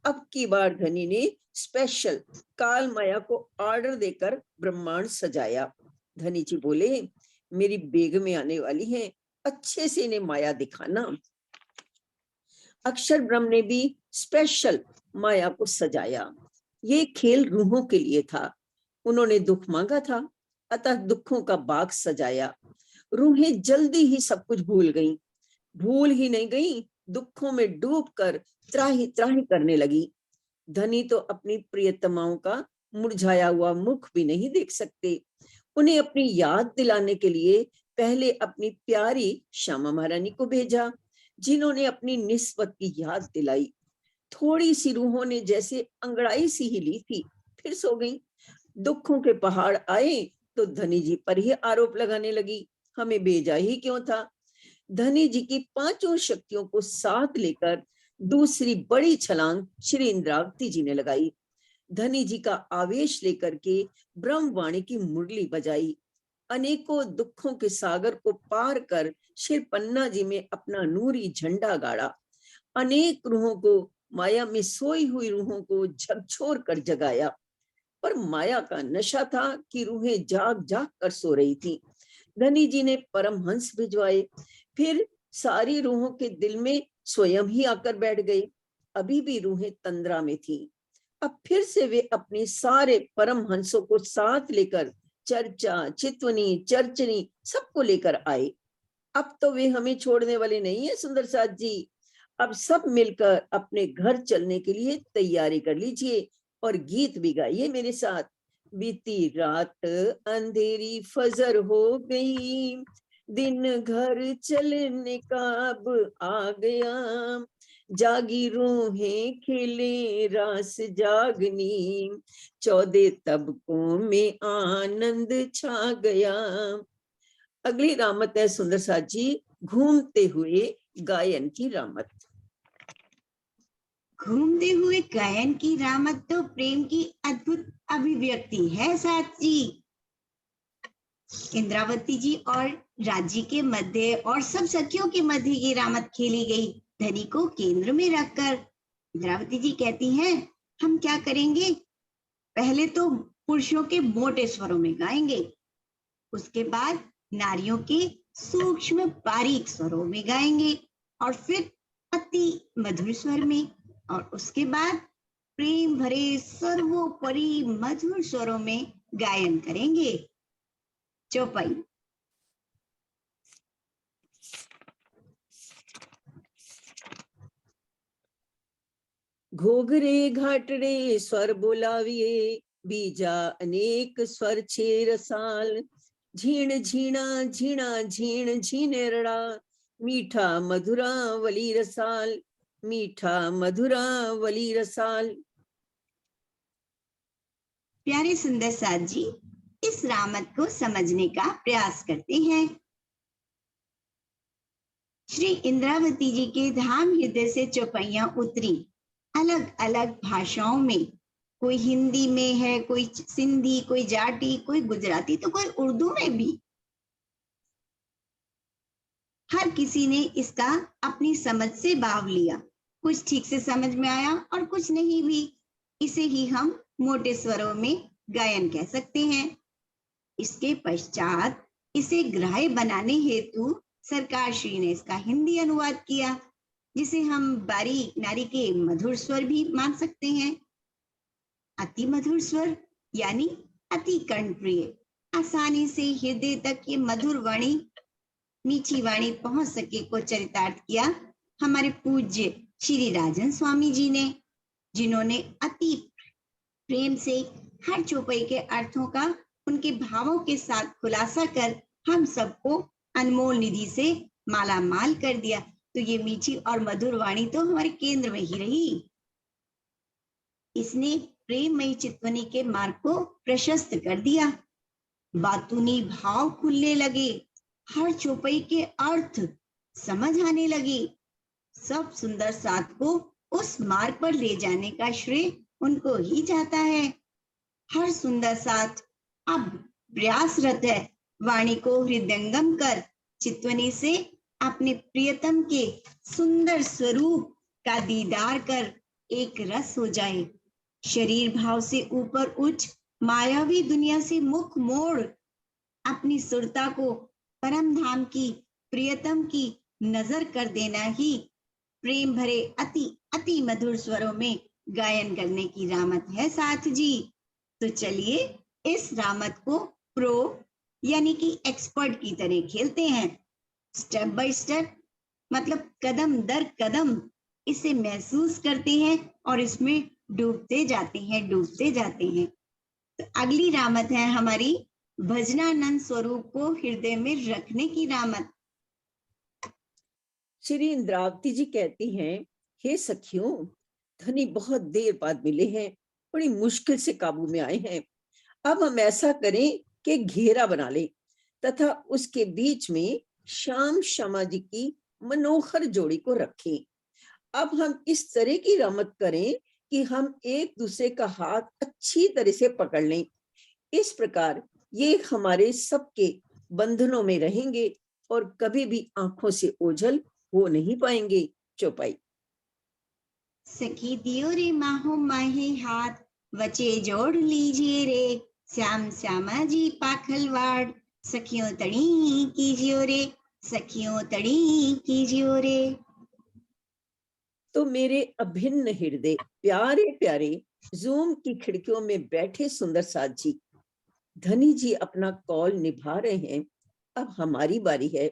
अब की बार धनी ने स्पेशल काल माया को ऑर्डर देकर ब्रह्मांड सजाया। धनी जी बोले, मेरी बेगमें आने वाली हैं, अच्छे से इन्हें माया दिखाना। अक्षर ब्रह्म ने भी स्पेशल माया को सजाया। ये खेल रूहों के लिए था, उन्होंने दुख मांगा था, अतः दुखों का बाग सजाया। रूहें जल्दी ही सब कुछ भूल गईं, भूल ही नहीं गईं, दुखों में डूबकर त्राही त्राही करने लगी। धनी तो अपनी प्रियतमाओं का मुरझाया हुआ मुख भी नहीं देख सकते। उन्हें अपनी याद दिलाने के लिए पहले अपनी प्यारी श्यामा महारानी को भेजा, जिन्होंने अपनी निस्बत की याद दिलाई। थोड़ी सी रूहों ने जैसे अंगड़ाई सी ही ली थी, फिर सो गई। दुखों के पहाड़ आए तो धनी जी पर ही आरोप लगाने लगी, हमें भेजा ही क्यों था। धनी जी की पांचों शक्तियों को साथ लेकर दूसरी बड़ी छलांग श्री इंद्रावती जी ने लगाई। धनी जी का आवेश लेकर के ब्रह्मवाणी की मुरली बजाई। अनेकों दुखों के सागर को पार कर श्री पन्ना जी में अपना नूरी झंडा गाड़ा। अनेक रूहों को, माया में सोई हुई रूहों को झकझोर कर जगाया। पर माया का नशा था कि रूहें जाग जाग कर सो रही थी। धनी जी ने परमहंस भिजवाए, फिर सारी रूहों के दिल में स्वयं ही आकर बैठ गए। अभी भी रूहें तंद्रा में थी। अब फिर से वे अपने सारे परमहंसों को साथ लेकर चर्चा, चितवनी, चर्चनी सबको लेकर आए। अब तो वे हमें छोड़ने वाले नहीं है सुंदर साथ जी, अब सब मिलकर अपने घर चलने के लिए तैयारी कर लीजिए और गीत भी गाइए मेरे साथ। बीती रात अंधेरी फजर हो गई, दिन घर चलने का अब आ गया, जागी रूहें खेले रास जागनी, 14 तबकों में आनंद छा गया। अगली रामत है सुंदर साथ जी, घूमते हुए गायन की रामत। घूमते हुए गायन की रामत तो प्रेम की अद्भुत अभिव्यक्ति है साथ जी। इंद्रावती जी और राजी के मध्य और सब सखियों के मध्य ये रामत खेली गई, धनी को केंद्र में रखकर। इंद्रावती जी कहती हैं, हम क्या करेंगे, पहले तो पुरुषों के मोटे स्वरों में गाएंगे, उसके बाद नारियों के सूक्ष्म बारीक स्वरों में गाएंगे, और फिर अति मधुर स्वर में, और उसके बाद प्रेम भरे सर्वोपरि मधुर स्वरों में गायन करेंगे। चौपाई। घोघरे घाटरे स्वर बोलाविए, बीजा अनेक स्वर छे रसाल, झीण झीणा झीणा झीण झीनेरड़ा, मीठा मधुरा वली रसाल, मीठा मधुरा वली रसाल। प्यारे सुंदर साथ जी, इस रामत को समझने का प्रयास करते हैं। श्री इंद्रावती जी के धाम हृदय से चौपाइयां उतरी अलग अलग भाषाओं में, कोई हिंदी में है, कोई सिंधी, कोई जाटी, कोई गुजराती, तो कोई उर्दू में भी। हर किसी ने इसका अपनी समझ से भाव लिया, कुछ ठीक से समझ में आया और कुछ नहीं भी। इसे ही हम मोटे स्वरों में गायन कह सकते हैं। इसके पश्चात इसे ग्राह्य बनाने हेतु सरकार श्री ने इसका हिंदी अनुवाद किया, जिसे हम बारीक नारी के मधुर स्वर भी मान सकते हैं। अति मधुर स्वर यानी अति कर्णप्रिय, आसानी से हृदय तक ये मधुर वाणी, मीठी वाणी पहुंच सके को चरितार्थ किया हमारे पूज्य श्री राजन स्वामी जी ने, जिन्होंने अति प्रेम से हर चौपाई के अर्थों का उनके भावों के साथ खुलासा कर हम सबको अनमोल निधि से माला माल कर दिया। तो ये मीठी और मधुर वाणी तो हमारे केंद्र में ही रही। इसने प्रेममयी चितवनी के मार्ग को प्रशस्त कर दिया, बातूनी भाव खुलने लगे, हर चौपाई के अर्थ समझ आने लगे। सब सुंदर साथ को उस मार्ग पर ले जाने का श्रेय उनको ही जाता है। हर सुंदर साथ अब प्रयासरत है वाणी को हृदयंगम कर चितवनी से अपने प्रियतम के सुंदर स्वरूप का दीदार कर एक रस हो जाए, शरीर भाव से ऊपर उच्च मायावी दुनिया से मुख मोड़ अपनी सुरता को परम धाम की प्रियतम की नजर कर देना ही प्रेम भरे अति अति मधुर स्वरों में गायन करने की रामत है साथ जी। तो चलिए इस रामत को प्रो यानी कि एक्सपर्ट की तरह खेलते हैं, स्टेप बाय स्टेप, मतलब कदम दर कदम इसे महसूस करते हैं और इसमें डूबते जाते हैं। तो अगली रामत है हमारी भजनानंद स्वरूप को हृदय में रखने की रामत। श्री इंद्रावती जी कहती हैं, हे सखियों, धनी बहुत देर बाद मिले हैं, बड़ी मुश्किल से काबू में आए हैं। अब हम ऐसा करें कि घेरा बना लें तथा उसके बीच में श्याम श्यामा जी की मनोहर जोड़ी को रखें। अब हम इस तरह की रामत करें कि हम एक दूसरे का हाथ अच्छी तरह से पकड़ लें। इस प्रकार ये हमारे सबके बंधनों में रहेंगे और कभी भी आंखों से ओझल हो नहीं पाएंगे। चौपाई। सखी दियो रे माहो माहे हाथ, वचे जोड़ लीजिए रे, श्याम श्यामा जी पाखलवाड़, सखियों तड़ी कीजियो रे, सखियों तड़ी कीजियो रे। तो मेरे अभिन्न हृदय प्यारे प्यारे जूम की खिड़कियों में बैठे सुंदर साथ जी, धनी जी अपना कॉल निभा रहे हैं, अब हमारी बारी है।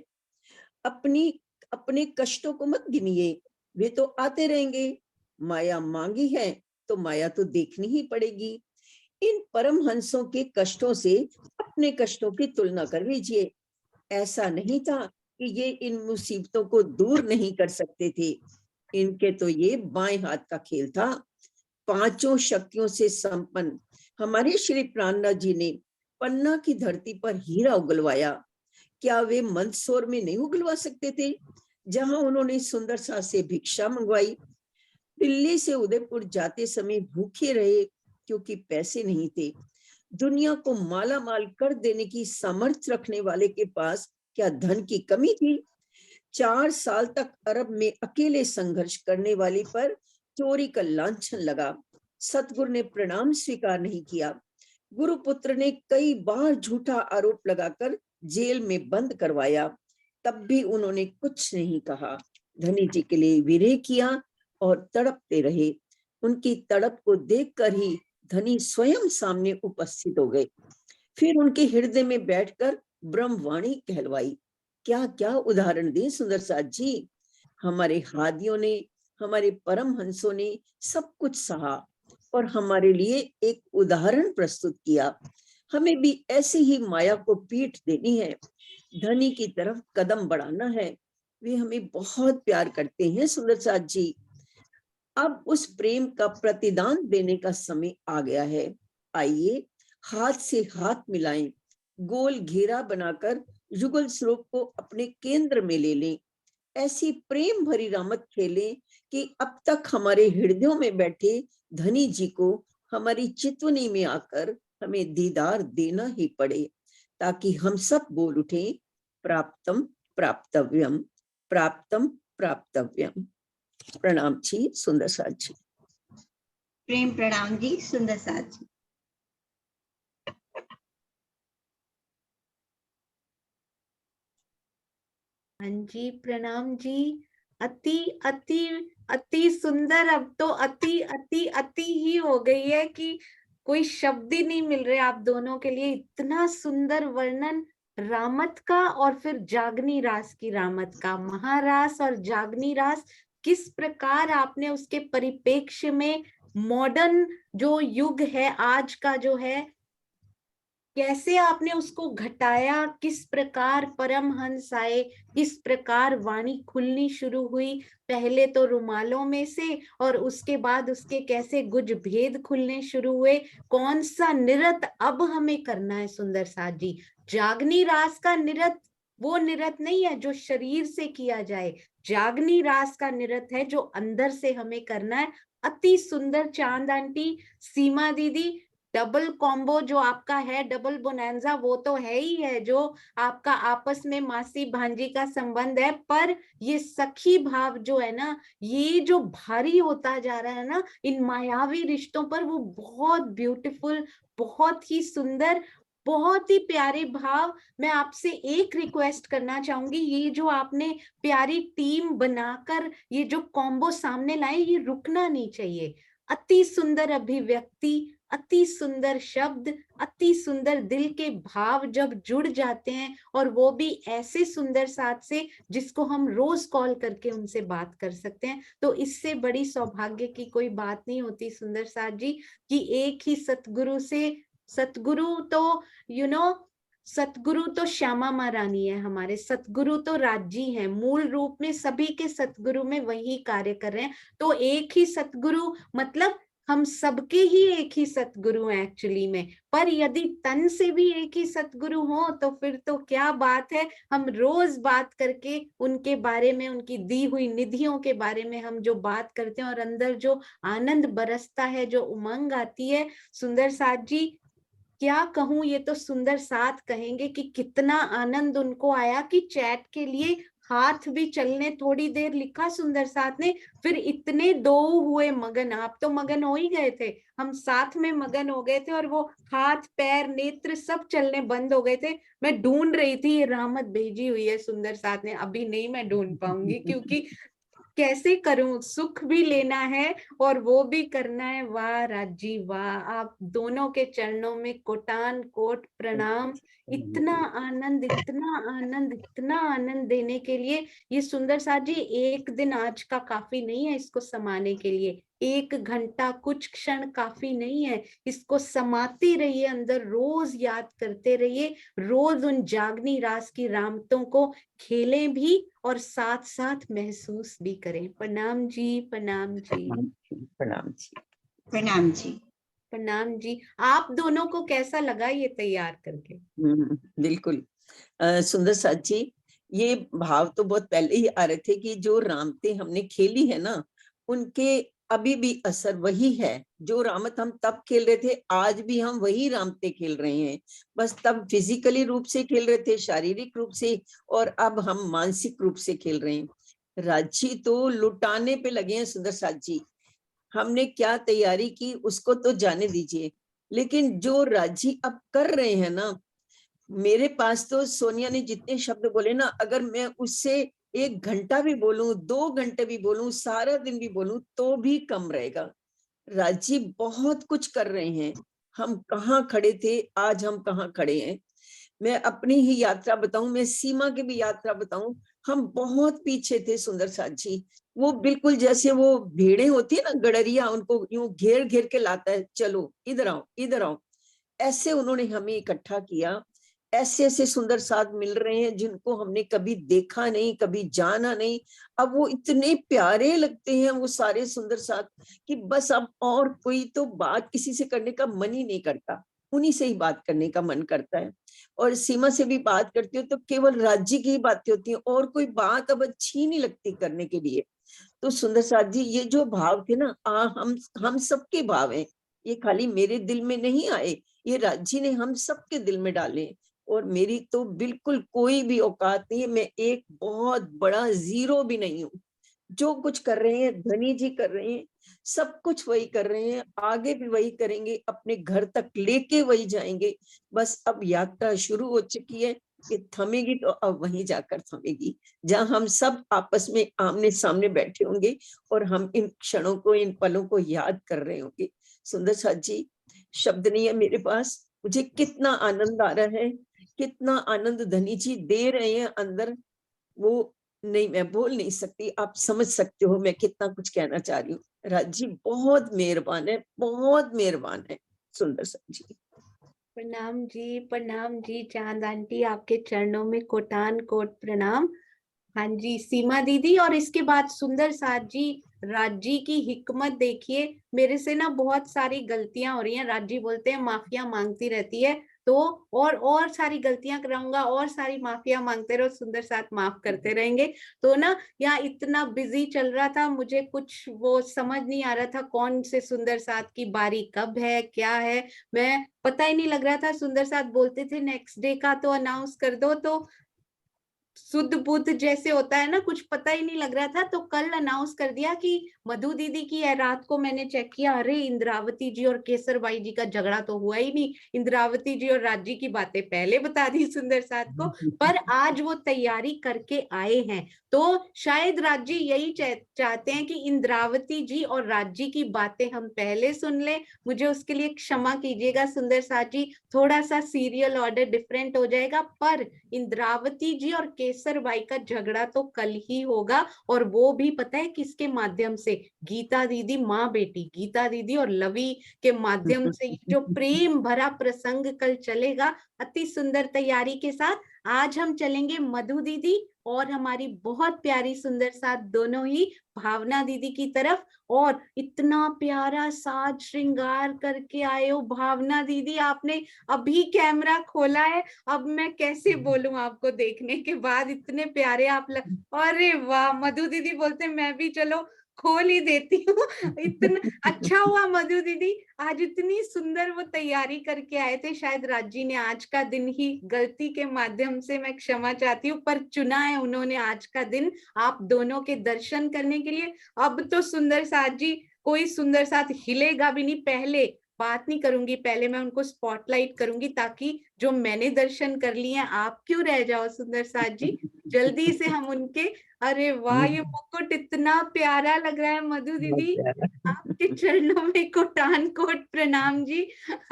अपने कष्टों को मत गिनिए, वे तो आते रहेंगे। माया मांगी है तो माया तो देखनी ही पड़ेगी। इन परमहंसों के कष्टों से अपने कष्टों की तुलना कर लीजिए। ऐसा नहीं था कि ये इन मुसीबतों को दूर नहीं कर सकते थे। इनके तो ये बाएं हाथ का खेल था। पांचों शक्तियों से संपन्न हमारे श्री प्राणनाथ जी ने पन्ना की धरती पर हीरा उगलवाया। क्या वे मंदसौर में नहीं उगलवा सकते थे, जहां उन्होंने सुंदर सा से भिक्षा मंगवाई? दिल्ली से उदयपुर जाते समय भूखे रहे क्योंकि पैसे नहीं थे। दुनिया को माला माल कर देने की सामर्थ्य रखने वाले के पास क्या धन की कमी थी? 4 साल तक अरब में अकेले संघर्ष करने वाली पर चोरी का लांछन लगा। सतगुरु ने प्रणाम स्वीकार नहीं किया। गुरुपुत्र ने कई बार झूठा आरोप लगाकर जेल में बंद करवाया, तब भी उन्होंने कुछ नहीं कहा। धनी जी के लिए विनय किया और तड़पते रहे। उनकी तड़प को देखकर ही धनी स्वयं सामने उपस्थित हो गए। फिर उनके हृदय में बैठकर ब्रह्मवाणी कहलवाई। क्या क्या उदाहरण दें सुंदर साथ जी। हमारे हादियों ने, हमारे परम हंसों ने सब कुछ सहा और हमारे लिए एक उदाहरण प्रस्तुत किया। हमें भी ऐसे ही माया को पीठ देनी है, धनी की तरफ कदम बढ़ाना है। वे हमें बहुत प्यार करते हैं सुंदर साथ जी। अब उस प्रेम का प्रतिदान देने का समय आ गया है। आइए हाथ से हाथ मिलाएं, गोल घेरा बनाकर युगल स्वरूप को अपने केंद्र में ले लें। ऐसी प्रेम भरी रामत खेलें कि अब तक हमारे हृदयों में बैठे धनी जी को हमारी चितवनी में आकर हमें दीदार देना ही पड़े, ताकि हम सब बोल उठें, प्राप्तम प्राप्तव्यम, प्राप्तम प्राप्तव्यम। प्रणाम जी सुंदर साथ जी। प्रेम प्रणाम जी सुंदर साथ जी। हाँ जी, प्रणाम जी। अति अति अति सुंदर, अब तो अति अति अति ही हो गई है कि कोई शब्द ही नहीं मिल रहे आप दोनों के लिए। इतना सुंदर वर्णन रामत का और फिर जागनी रास की रामत का। महारास और जागनी रास किस प्रकार आपने उसके परिप्रेक्ष्य में मॉडर्न जो युग है आज का जो है, कैसे आपने उसको घटाया, किस प्रकार परमहंस आए, किस प्रकार वाणी खुलनी शुरू हुई, पहले तो रुमालों में से और उसके बाद उसके कैसे गुज भेद खुलने शुरू हुए। कौन सा निरत अब हमें करना है सुंदर साथ जी? जागनी रास का निरत वो निरत नहीं है जो शरीर से किया जाए, जागनी रास का निरत है जो अंदर से हमें करना है। अति सुंदर चांद आंटी, सीमा दीदी, डबल कॉम्बो जो आपका है, डबल बोनेंजा, वो तो है ही है जो आपका आपस में मासी भांजी का संबंध है। पर ये सखी भाव जो है ना, ये जो भारी होता जा रहा है ना इन मायावी रिश्तों पर, वो बहुत ब्यूटीफुल, बहुत ही सुंदर, बहुत ही प्यारे भाव। मैं आपसे एक रिक्वेस्ट करना चाहूंगी, ये जो आपने प्यारी टीम बनाकर ये जो कॉम्बो सामने लाए, ये रुकना नहीं चाहिए। अति सुंदर अभिव्यक्ति, अति सुंदर शब्द, अति सुंदर दिल के भाव जब जुड़ जाते हैं, और वो भी ऐसे सुंदर साथ से जिसको हम रोज कॉल करके उनसे बात कर सकते हैं, तो इससे बड़ी सौभाग्य की कोई बात नहीं होती सुंदर साथ जी कि एक ही सतगुरु से, सतगुरु तो सतगुरु तो श्यामा माँ रानी है, हमारे सतगुरु तो राजी हैं, मूल रूप में सभी के सतगुरु में वही कार्य कर रहे हैं। तो एक ही सतगुरु मतलब हम सबके ही एक ही सतगुरु हैं एक्चुअली में। पर यदि तन से भी एक ही सतगुरु हो तो फिर तो क्या बात है, हम रोज बात करके उनके बारे में, उनकी दी हुई निधियों के बारे में हम जो बात करते हैं और अंदर जो आनंद बरसता है, जो उमंग आती है सुंदर साथ जी, क्या कहूं, ये तो सुंदर साथ कहेंगे कि कितना आनंद उनको आया कि चैट के लिए हाथ भी चलने थोड़ी देर लिखा सुंदर साथ ने, फिर इतने दो हुए मगन। आप तो मगन हो ही गए थे, हम साथ में मगन हो गए थे और वो हाथ पैर नेत्र सब चलने बंद हो गए थे। मैं ढूंढ रही थी, ये रहमत भेजी हुई है सुंदर साथ ने, अभी नहीं मैं ढूंढ पाऊंगी क्योंकि कैसे करूं, सुख भी लेना है और वो भी करना है। वाह राजी वाह, आप दोनों के चरणों में कोटान कोट प्रणाम। इतना आनंद, इतना आनंद, इतना आनंद देने के लिए। ये सुंदर साथ जी, एक दिन आज का काफी नहीं है इसको समाने के लिए, 1 घंटा कुछ क्षण काफी नहीं है। इसको समाती रहिए अंदर, रोज याद करते रहिए, रोज उन जागनी रास की रामतों को खेलें भी और साथ साथ महसूस भी करें। प्रणाम जी, प्रणाम जी, प्रणाम जी। प्रणाम जी। प्रणाम जी। आप दोनों को कैसा लगा ये तैयार करके? बिल्कुल। सुंदर साथ जी, ये भाव तो बहुत पहले ही आ रहे थे कि जो रामते हमने खेली है ना, उनके अभी भी असर वही है। जो रामत हम तब खेल रहे थे, आज भी हम वही रामते खेल रहे हैं। बस तब फिजिकली रूप से खेल रहे थे, शारीरिक रूप से, और अब हम मानसिक रूप से खेल रहे हैं। राजी तो लुटाने पे लगे हैं सुंदर साथ जी। हमने क्या तैयारी की उसको तो जाने दीजिए, लेकिन जो राजी अब कर रहे हैं ना, मेरे पास तो सोनिया ने जितने शब्द बोले ना, अगर मैं उससे 1 घंटा भी बोलूं, 2 घंटे भी बोलूं, सारा दिन भी बोलूं, तो भी कम रहेगा। राजी बहुत कुछ कर रहे हैं। हम कहाँ खड़े थे, आज हम कहाँ खड़े हैं। मैं अपनी ही यात्रा बताऊं, मैं सीमा की भी यात्रा बताऊं, हम बहुत पीछे थे सुंदर साथ जी। वो बिल्कुल जैसे वो भेड़े होती है ना, गडरिया, उनको यूं घेर घेर के लाता है, चलो इधर आओ, इधर आओ। ऐसे उन्होंने हमें इकट्ठा किया। ऐसे ऐसे सुंदर साथ मिल रहे हैं जिनको हमने कभी देखा नहीं, कभी जाना नहीं। अब वो इतने प्यारे लगते हैं वो सारे सुंदर साथ, कि बस अब और कोई तो बात किसी से करने का मन ही नहीं करता, उन्हीं से ही बात करने का मन करता है। और सीमा से भी बात करती हूँ तो केवल राज्य की ही बातें होती हैं, और कोई बात अब अच्छी नहीं लगती करने के लिए। तो सुंदर साथ जी, ये जो भाव थे ना, हम सबके भाव हैं। ये खाली मेरे दिल में नहीं आए, ये राज्य ने हम सबके दिल में डाले। और मेरी तो बिल्कुल कोई भी औकात नहीं है, मैं एक बहुत बड़ा जीरो भी नहीं हूँ। जो कुछ कर रहे हैं धनी जी कर रहे हैं, सब कुछ वही कर रहे हैं, आगे भी वही करेंगे, अपने घर तक लेके वही जाएंगे। बस अब यात्रा शुरू हो चुकी है, ये थमेगी तो अब वहीं जाकर थमेगी, जहां हम सब आपस में आमने सामने बैठे होंगे और हम इन क्षणों को, इन पलों को याद कर रहे होंगे। सुंदर साथ जी, शब्द नहीं है मेरे पास। मुझे कितना आनंद आ रहा है, कितना आनंद धनी जी दे रहे हैं अंदर, वो नहीं, मैं बोल नहीं सकती। आप समझ सकते हो मैं कितना कुछ कहना चाह रही हूँ। राज जी बहुत मेहरबान है, बहुत मेहरबान है सुंदर सा जी। प्रणाम जी, प्रणाम जी। चांद आंटी, आपके चरणों में कोटान कोट प्रणाम। हाँ जी सीमा दीदी, और इसके बाद सुंदर साथ जी, राजी की हिकमत देखिए। मेरे से ना बहुत सारी गलतियां हो रही हैं, राजी बोलते हैं माफिया मांगती रहती है, तो और सारी गलतियां कराऊंगा, और सारी माफिया मांगते रहो, सुंदर साथ माफ करते रहेंगे। तो ना यहाँ इतना बिजी चल रहा था, मुझे कुछ वो समझ नहीं आ रहा था कौन से सुंदर साथ की बारी कब है, क्या है, मैं पता ही नहीं लग रहा था। सुंदर साथ बोलते थे नेक्स्ट डे का तो अनाउंस कर दो, तो शुद्ध बुद्ध जैसे होता है ना, कुछ पता ही नहीं लग रहा था। तो कल अनाउंस कर दिया कि मधु दीदी की है। रात को मैंने चेक किया, अरे इंद्रावती जी और केसर बाई जी का झगड़ा तो हुआ ही नहीं, इंद्रावती जी और राजी की बातें पहले बता दी सुंदर साथ को। पर आज वो तैयारी करके आए हैं, तो शायद राजी यही चाहते हैं कि इंद्रावती जी और राजी की बातें हम पहले सुन ले। मुझे उसके लिए क्षमा कीजिएगा सुंदर साथ जी, थोड़ा सा सीरियल ऑर्डर डिफरेंट हो जाएगा, पर इंद्रावती जी और केसर बाई का झगड़ा तो कल ही होगा। और वो भी पता है किसके माध्यम से? गीता दीदी, माँ बेटी गीता दीदी और लवी के माध्यम से जो प्रेम भरा प्रसंग कल चलेगा, अति सुंदर तैयारी के साथ। आज हम चलेंगे मधु दीदी और हमारी बहुत प्यारी सुंदर साथ दोनों ही भावना दीदी की तरफ। और इतना प्यारा साज श्रृंगार करके आए हो भावना दीदी, आपने अभी कैमरा खोला है। अब मैं कैसे बोलूं आपको देखने के बाद, इतने प्यारे आप अरे वाह, मधु दीदी बोलते मैं भी चलो खोल ही देती हूँ। इतना अच्छा हुआ मधु दीदी, आज इतनी सुंदर वो तैयारी करके आए थे। शायद राजी ने आज का दिन ही, गलती के माध्यम से मैं क्षमा चाहती हूँ, पर चुना है उन्होंने आज का दिन आप दोनों के दर्शन करने के लिए। अब तो सुंदर साथ जी, कोई सुंदर साथ हिलेगा भी नहीं, पहले बात नहीं करूंगी, पहले मैं उनको स्पॉटलाइट करूंगी, ताकि जो मैंने दर्शन कर लिए हैं आप क्यों रह जाओ सुंदर साथ जी। जल्दी से हम उनके, अरे वाह ये मुकुट इतना प्यारा लग रहा है मधु दीदी, आपके चरणों में कोटान कोट प्रणाम जी।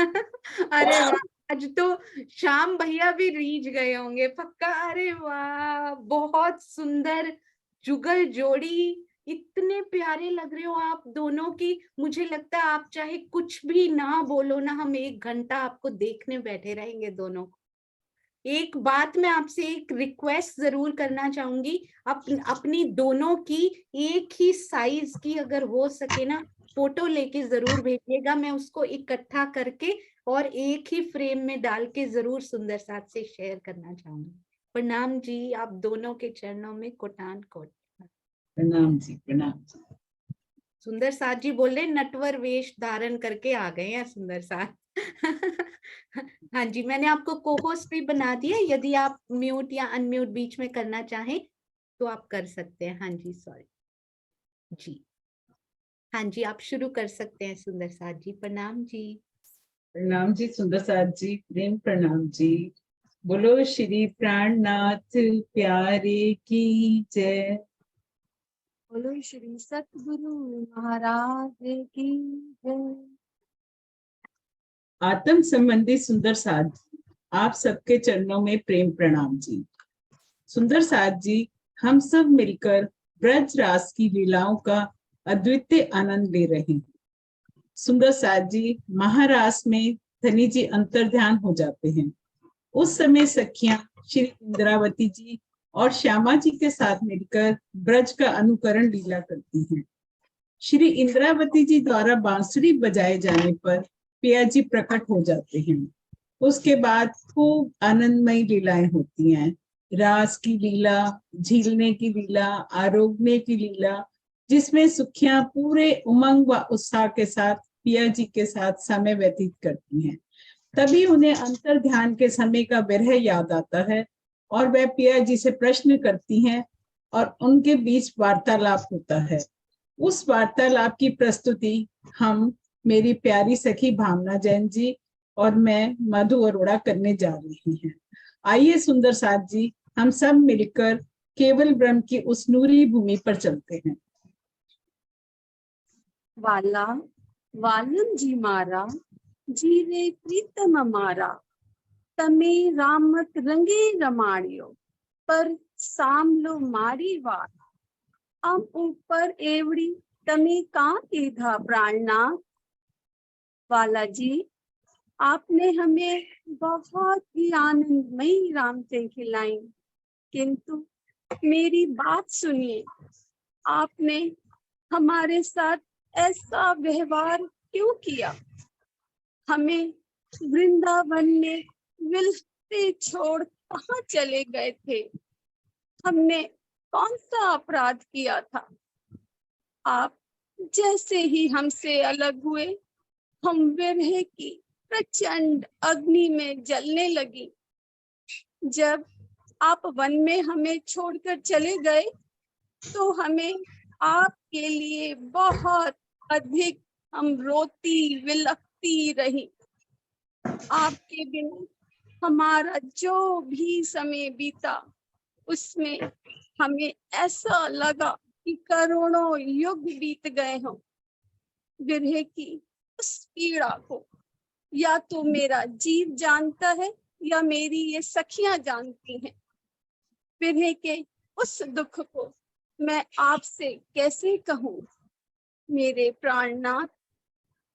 अरे वाह, आज तो श्याम भैया भी रीझ गए होंगे पक्का। अरे वाह, बहुत सुंदर जुगल जोड़ी, इतने प्यारे लग रहे हो आप दोनों की। मुझे लगता है आप चाहे कुछ भी ना बोलो ना, हम 1 घंटा आपको देखने बैठे रहेंगे दोनों को। एक बात मैं आपसे एक रिक्वेस्ट जरूर करना चाहूंगी, अपनी दोनों की एक ही साइज की अगर हो सके ना फोटो लेके जरूर भेजिएगा, मैं उसको इकट्ठा करके और एक ही फ्रेम में डाल के जरूर सुंदर साथ से शेयर करना चाहूंगी। प्रणाम जी, आप दोनों के चरणों में कोटान कोट प्रणाम जी, प्रणाम जी। सुंदर साथ जी बोल रहे नटवर वेश धारण करके आ गए हैं सुंदर साथ। हाँ जी, मैंने आपको कोहोस्ट भी बना दिया, यदि आप म्यूट या अनम्यूट बीच में करना चाहें तो आप कर सकते हैं। हाँ जी, सॉरी जी। हाँ जी, आप शुरू कर सकते हैं सुंदर साथ जी। प्रणाम जी। प्रणाम जी सुंदर साथ जी, प्रेम प्रणाम जी। बोलो श्री प्राणनाथ प्यारे की जय। बोलो श्री सतगुरु महाराज की जय। आत्म संबंधी सुंदर साथ जी, आप सबके चरणों में प्रेम प्रणाम जी। सुंदर साथ जी, हम सब मिलकर ब्रज रास की लीलाओं का अद्वितीय आनंद ले रहे हैं। सुंदर साथ जी, महारास में धनी जी अंतर्ध्यान हो जाते हैं। उस समय सखियां श्री इंद्रावती जी और श्यामा जी के साथ मिलकर ब्रज का अनुकरण लीला करती हैं। श्री इंद्रावती जी द्वारा बांसुरी बजाए जाने पर पिया जी प्रकट हो जाते हैं। उसके बाद खूब आनंदमयी लीलाएं होती हैं। रास की लीला, झीलने की लीला, आरोगने की लीला, जिसमें सुखियां पूरे उमंग व उत्साह के साथ पिया जी के साथ समय व्यतीत करती हैं। तभी उन्हें अंतर ध्यान के समय का विरह याद आता है और वह पिया जी से प्रश्न करती हैं और उनके बीच वार्तालाप होता है। उस वार्तालाप की प्रस्तुति हम, मेरी प्यारी सखी भावना जैन जी और मैं मधु अरोड़ा करने जा रही हैं। आइए सुंदर साथ जी, हम सब मिलकर केवल ब्रह्म की उस नूरी भूमि पर चलते हैं। वाला वालम जी मारा, जीरे प्रीतम मारा, तमे रामत रंगे रमाड़ियो, पर सामलो मारी वार। अब ऊपर एवड़ी तमे का कीधा प्राणनाथ। वाला जी, आपने हमें बहुत ही आनंदमयी रामतें खिलाई, किंतु मेरी बात सुनिए, आपने हमारे साथ ऐसा व्यवहार क्यों किया? हमें वृंदावन में विलसते छोड़ कहाँ चले गए थे? हमने कौन सा अपराध किया था? आप जैसे ही हमसे अलग हुए, हम विरह की प्रचंड अग्नि में जलने लगी। जब आप वन में हमें छोड़कर चले गए, तो हमें आपके लिए बहुत अधिक हम रोती विलखती रही। आपके बिना हमारा जो भी समय बीता, उसमें हमें ऐसा लगा कि करोड़ों युग बीत गए हों। विरह की उस पीड़ा को या तो मेरा जीव जानता है या मेरी ये सखियां जानती हैं। विरह के उस दुख को मैं आपसे कैसे कहूँ? मेरे प्राणनाथ,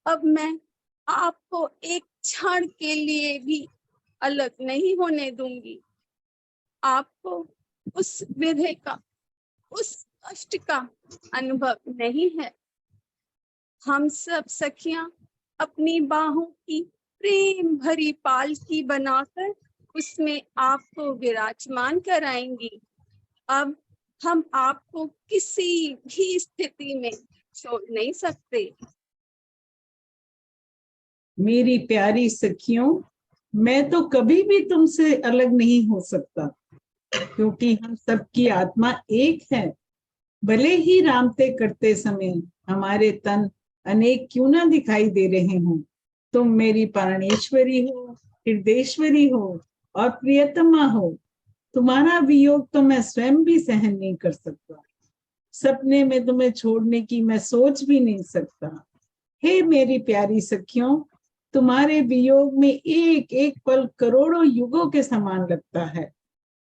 अब मैं आपको एक क्षण के लिए भी अलग नहीं होने दूंगी। आपको उस विरह का, उस कष्ट का अनुभव नहीं है। हम सब सखियां अपनी बाहों की प्रेम भरी पालकी बनाकर उसमें आपको विराजमान कराएंगी। अब हम आपको किसी भी स्थिति में छोड़ नहीं सकते। मेरी प्यारी सखियों, मैं तो कभी भी तुमसे अलग नहीं हो सकता, क्योंकि हम सबकी आत्मा एक है। भले ही रामते करते समय हमारे तन अनेक क्यों ना दिखाई दे रहे हों, तुम मेरी प्राणेश्वरी हो, हृदयेश्वरी हो और प्रियतमा हो। तुम्हारा वियोग तो मैं स्वयं भी सहन नहीं कर सकता। सपने में तुम्हें छोड़ने की मैं सोच भी नहीं सकता। हे मेरी प्यारी सखियों, तुम्हारे वियोग में एक एक पल करोड़ों युगों के समान लगता है।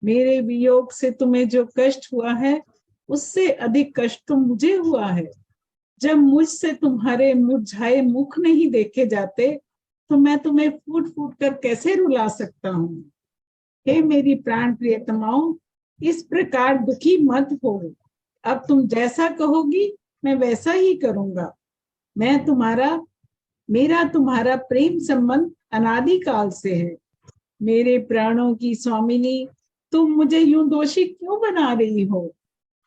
मेरे वियोग से तुम्हें जो कष्ट हुआ है, उससे अधिक कष्ट तो मुझे हुआ है। जब मुझसे तुम्हारे मुरझाए मुख नहीं देखे जाते, तो मैं तुम्हें फूट फूट कर कैसे रुला सकता हूँ। हे मेरी प्राण प्रियतमाओं, इस प्रकार दुखी मत हो। अब तुम जैसा कहोगी मैं वैसा ही करूंगा। मेरा तुम्हारा प्रेम संबंध अनादिकाल से है। मेरे प्राणों की स्वामिनी, तुम मुझे यूं दोषी क्यों बना रही हो,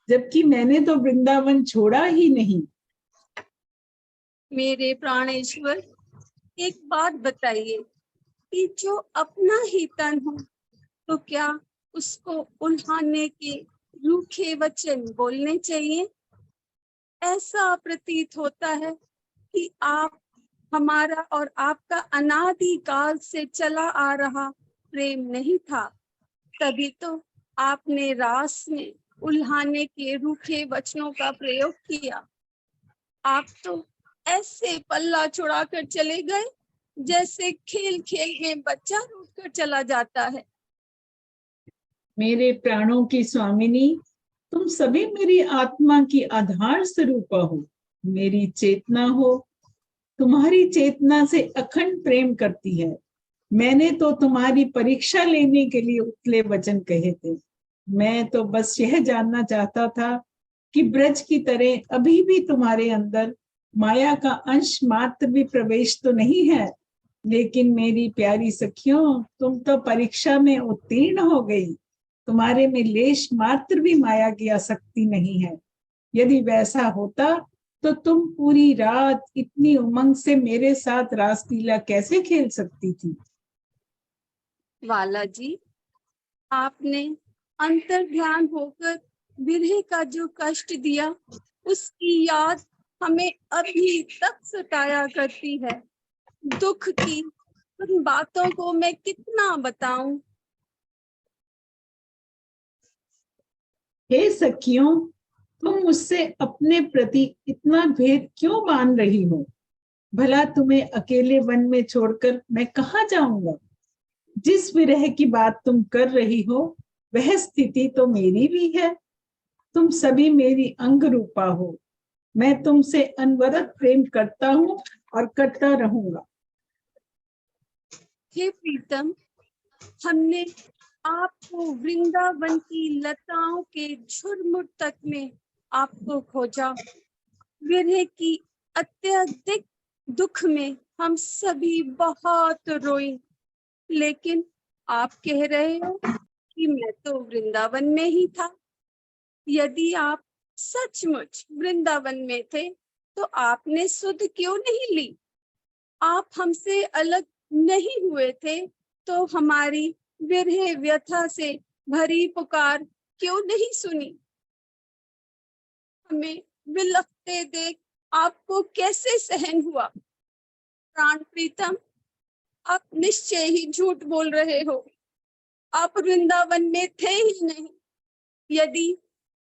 जबकि मैंने तो वृंदावन छोड़ा ही नहीं। मेरे प्राणेश्वर, एक बात बताइए कि जो अपना ही तन हो, तो क्या उसको उल्हाने के रूखे वचन बोलने चाहिए? ऐसा प्रतीत होता है कि आप हमारा और आपका अनादिकाल से चला आ रहा प्रेम नहीं था, तभी तो आपने रास में उल्हाने के रूखे वचनों का प्रयोग किया। आप तो ऐसे पल्ला छुड़ाकर चले गए जैसे खेल खेल में बच्चा रूठकर चला जाता है। मेरे प्राणों की स्वामिनी, तुम सभी मेरी आत्मा की आधार स्वरूपा हो, मेरी चेतना हो। तुम्हारी चेतना से अखंड प्रेम करती है। मैंने तो तुम्हारी परीक्षा लेने के लिए उतले वचन कहे थे। मैं तो बस यह जानना चाहता था कि ब्रज की तरह अभी भी तुम्हारे अंदर माया का अंश मात्र भी प्रवेश तो नहीं है। लेकिन मेरी प्यारी सखियों, तुम तो परीक्षा में उत्तीर्ण हो गई। तुम्हारे में लेश मात्र भी माया की आसक्ति नहीं है। यदि वैसा होता तो तुम पूरी रात इतनी उमंग से मेरे साथ रासलीला कैसे खेल सकती थी। वाला जी, आपने अंतर्ध्यान होकर विरह का जो कष्ट दिया, उसकी याद हमें अभी तक सताया करती है। दुख की उन बातों को मैं कितना बताऊं। हे सखियों, तुम मुझसे अपने प्रति इतना भेद क्यों मान रही हो। भला तुम्हें अकेले वन में छोड़कर मैं कहाँ जाऊंगा। जिस विरह की बात तुम कर रही हो, वह स्थिति तो मेरी भी है। तुम सभी मेरी अंग रूपा हो। मैं तुमसे अनवरत प्रेम करता हूँ और करता रहूंगा। हे प्रीतम, हमने आपको वृंदावन की लताओं के झुरमुट तक में आपको खोजा। विरह की अत्यधिक दुख में हम सभी बहुत रोई, लेकिन आप कह रहे हो कि मैं तो वृंदावन में ही था। यदि आप सचमुच वृंदावन में थे, तो आपने सुध क्यों नहीं ली? आप हमसे अलग नहीं हुए थे, तो हमारी विरह व्यथा से भरी पुकार क्यों नहीं सुनी? हमें बिलखते देख आपको कैसे सहन हुआ? प्राण प्रीतम, आप निश्चय ही झूठ बोल रहे हो। आप वृंदावन में थे ही नहीं। यदि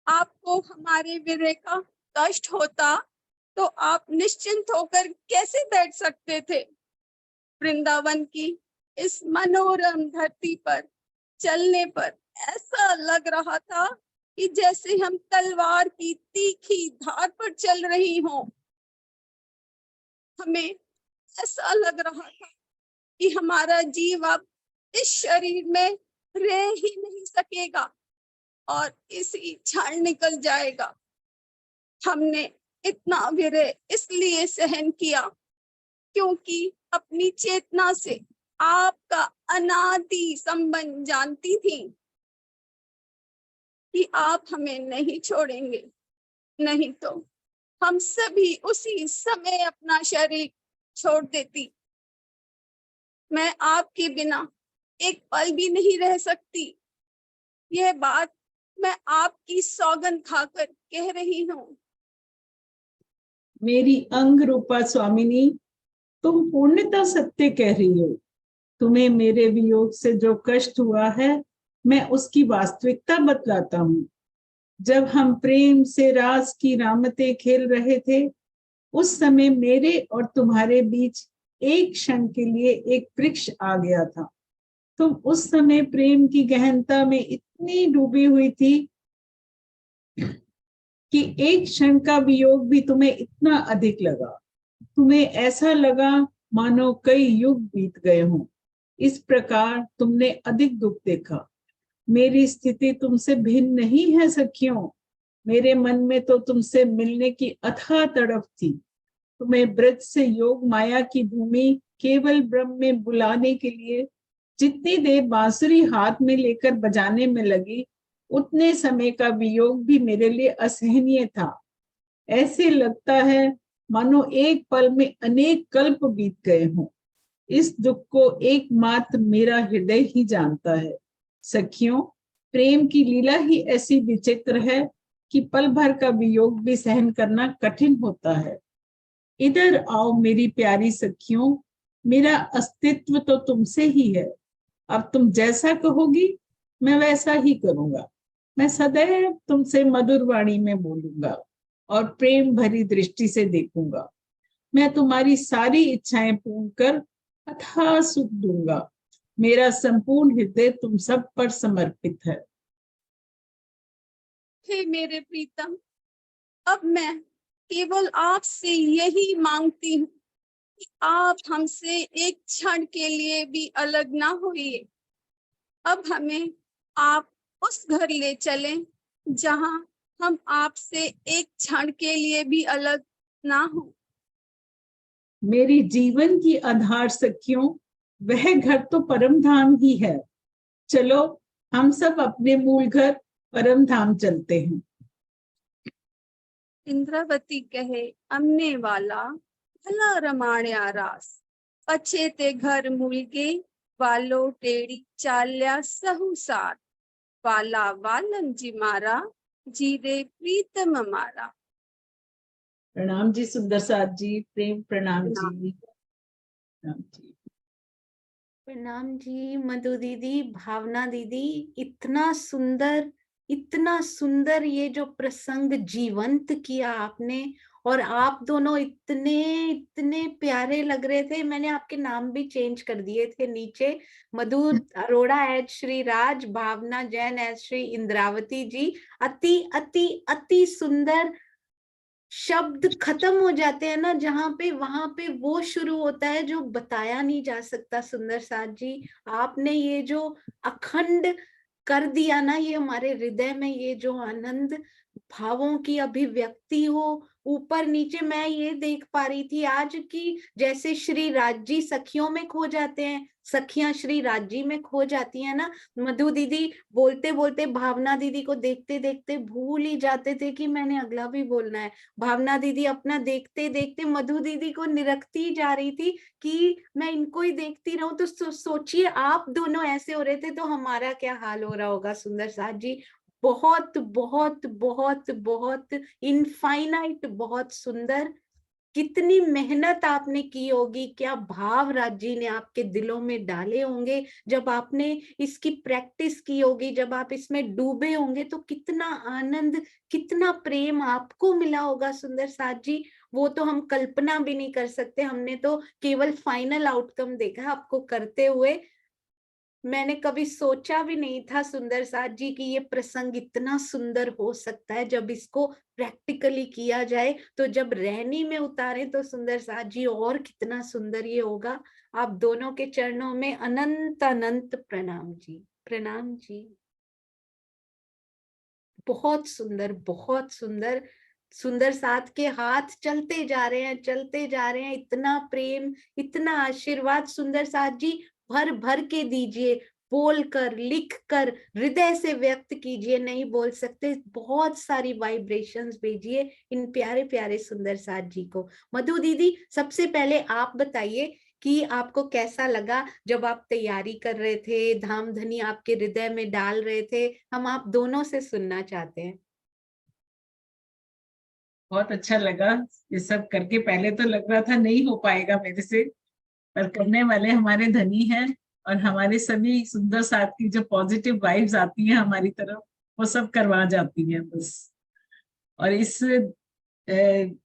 आपको हमारे विरह का कष्ट होता, तो आप निश्चिंत होकर कैसे बैठ सकते थे? वृंदावन की इस मनोरम धरती पर चलने पर ऐसा लग रहा था कि जैसे हम तलवार की तीखी धार पर चल रही हों। हमें ऐसा लग रहा था कि हमारा जीव अब इस शरीर में रह ही नहीं सकेगा और इसी क्षण निकल जाएगा। हमने इतना विरह इसलिए सहन किया क्योंकि अपनी चेतना से आपका अनादि संबंध जानती थी कि आप हमें नहीं छोड़ेंगे। नहीं तो हम सभी उसी समय अपना शरीर छोड़ देती। मैं आपके बिना एक पल भी नहीं रह सकती। यह बात मैं आपकी सौगंध खाकर कह रही हूँ। मेरी अंग रूपा स्वामिनी, तुम पूर्णतः सत्य कह रही हो। तुम्हें मेरे वियोग से जो कष्ट हुआ है, मैं उसकी वास्तविकता बतलाता हूँ। जब हम प्रेम से रास की रामतें खेल रहे थे, उस समय मेरे और तुम्हारे बीच एक क्षण के लिए एक वृक्ष आ गया था। तुम उस समय प्रेम की गहनता में इतनी डूबी हुई थी कि एक क्षण का वियोग भी तुम्हें इतना अधिक लगा। तुम्हें ऐसा लगा मानो कई युग बीत गए हों। इस प्रकार तुमने अधिक दुख देखा। मेरी स्थिति तुमसे भिन्न नहीं है सखियों। मेरे मन में तो तुमसे मिलने की अथाह तड़प थी। तुम्हें ब्रज से योग माया की भूमि केवल ब्रह्म में बुलाने के लिए जितनी देर बांसुरी हाथ में लेकर बजाने में लगी, उतने समय का वियोग भी मेरे लिए असहनीय था। ऐसे लगता है मानो एक पल में अनेक कल्प बीत गए हों। इस दुख को एकमात्र मेरा हृदय ही जानता है। सखियों, प्रेम की लीला ही ऐसी विचित्र है कि पल भर का वियोग भी सहन करना कठिन होता है। इधर आओ मेरी प्यारी सखियों, मेरा अस्तित्व तो तुमसे ही है। अब तुम जैसा कहोगी मैं वैसा ही करूंगा। मैं सदैव तुमसे मधुर वाणी में बोलूंगा और प्रेम भरी दृष्टि से देखूंगा। मैं तुम्हारी सारी इच्छाएं पूर्ण कर अथाह सुख दूंगा। मेरा संपूर्ण हृदय तुम सब पर समर्पित है। हे मेरे प्रीतम, अब मैं केवल आपसे यही मांगती हूँ कि आप हमसे एक क्षण के लिए भी अलग ना होइए। अब हमें आप उस घर ले चलें जहां हम आपसे एक क्षण के लिए भी अलग ना हो। मेरी जीवन की आधार सखियों, वह घर तो परम धाम ही है। चलो हम सब अपने मूल घर परम धाम चलते हैं। इंद्रावती कहे अमने वाला भला रमाण्या रास, पछे ते घर मुलगे वालो टेड़ी चाल्या सहु साथ, वाला वालम जी मारा जीरे प्रीतम मारा। प्रणाम जी सुंदर साथ जी, प्रेम प्रणाम प्रणाम। जी। प्रणाम जी। प्रणाम जी मधु दीदी, भावना दीदी। इतना सुंदर ये जो प्रसंग जीवंत किया आपने, और आप दोनों इतने इतने प्यारे लग रहे थे। मैंने आपके नाम भी चेंज कर दिए थे नीचे। मधु अरोड़ा एज श्री राज, भावना जैन एज श्री इंद्रावती जी। अति अति अति सुंदर। शब्द खत्म हो जाते हैं ना जहां पे, वहां पे वो शुरू होता है जो बताया नहीं जा सकता। सुंदर साथ जी, आपने ये जो अखंड कर दिया ना, ये हमारे हृदय में ये जो आनंद भावों की अभिव्यक्ति हो, ऊपर नीचे। मैं ये देख पा रही थी आज की जैसे श्री राजी सखियों में खो जाते हैं, सखियां श्री राजी में खो जाती हैं ना। मधु दीदी बोलते बोलते भावना दीदी को देखते देखते भूल ही जाते थे कि मैंने अगला भी बोलना है। भावना दीदी अपना देखते देखते मधु दीदी को निरखती जा रही थी कि मैं इनको ही देखती रहूं। तो सोचिए आप दोनों ऐसे हो रहे थे तो हमारा क्या हाल हो रहा होगा। सुंदर साथ जी, बहुत बहुत बहुत बहुत इनफाइनाइट, बहुत सुंदर। कितनी मेहनत आपने की होगी, क्या भाव राज जी ने आपके दिलों में डाले होंगे जब आपने इसकी प्रैक्टिस की होगी, जब आप इसमें डूबे होंगे तो कितना आनंद, कितना प्रेम आपको मिला होगा। सुंदर साथ जी, वो तो हम कल्पना भी नहीं कर सकते। हमने तो केवल फाइनल आउटकम देखा आपको करते हुए। मैंने कभी सोचा भी नहीं था सुंदर साथ जी कि ये प्रसंग इतना सुंदर हो सकता है जब इसको प्रैक्टिकली किया जाए। तो जब रहनी में उतारे तो सुंदर साथ जी और कितना सुंदर ये होगा। आप दोनों के चरणों में अनंत अनंत प्रणाम जी, प्रणाम जी। बहुत सुंदर, बहुत सुंदर। सुंदर साथ के हाथ चलते जा रहे हैं, चलते जा रहे हैं। इतना प्रेम, इतना आशीर्वाद सुंदर साथ जी भर भर के दीजिए। बोल कर, लिख कर, हृदय से व्यक्त कीजिए, नहीं बोल सकते। बहुत सारी वाइब्रेशंस भेजिए इन प्यारे प्यारे सुंदर साथ जी को। मधु दीदी, सबसे पहले आप बताइए कि आपको कैसा लगा जब आप तैयारी कर रहे थे, धाम धनी आपके हृदय में डाल रहे थे। हम आप दोनों से सुनना चाहते हैं। बहुत अच्छा लगा ये सब करके। पहले तो लग रहा था नहीं हो पाएगा मेरे से, पर करने वाले हमारे धनी हैं और हमारे सभी सुंदर साथ की जो पॉजिटिव वाइब्स आती हैं हमारी तरफ, वो सब करवा जाती हैं बस। और इस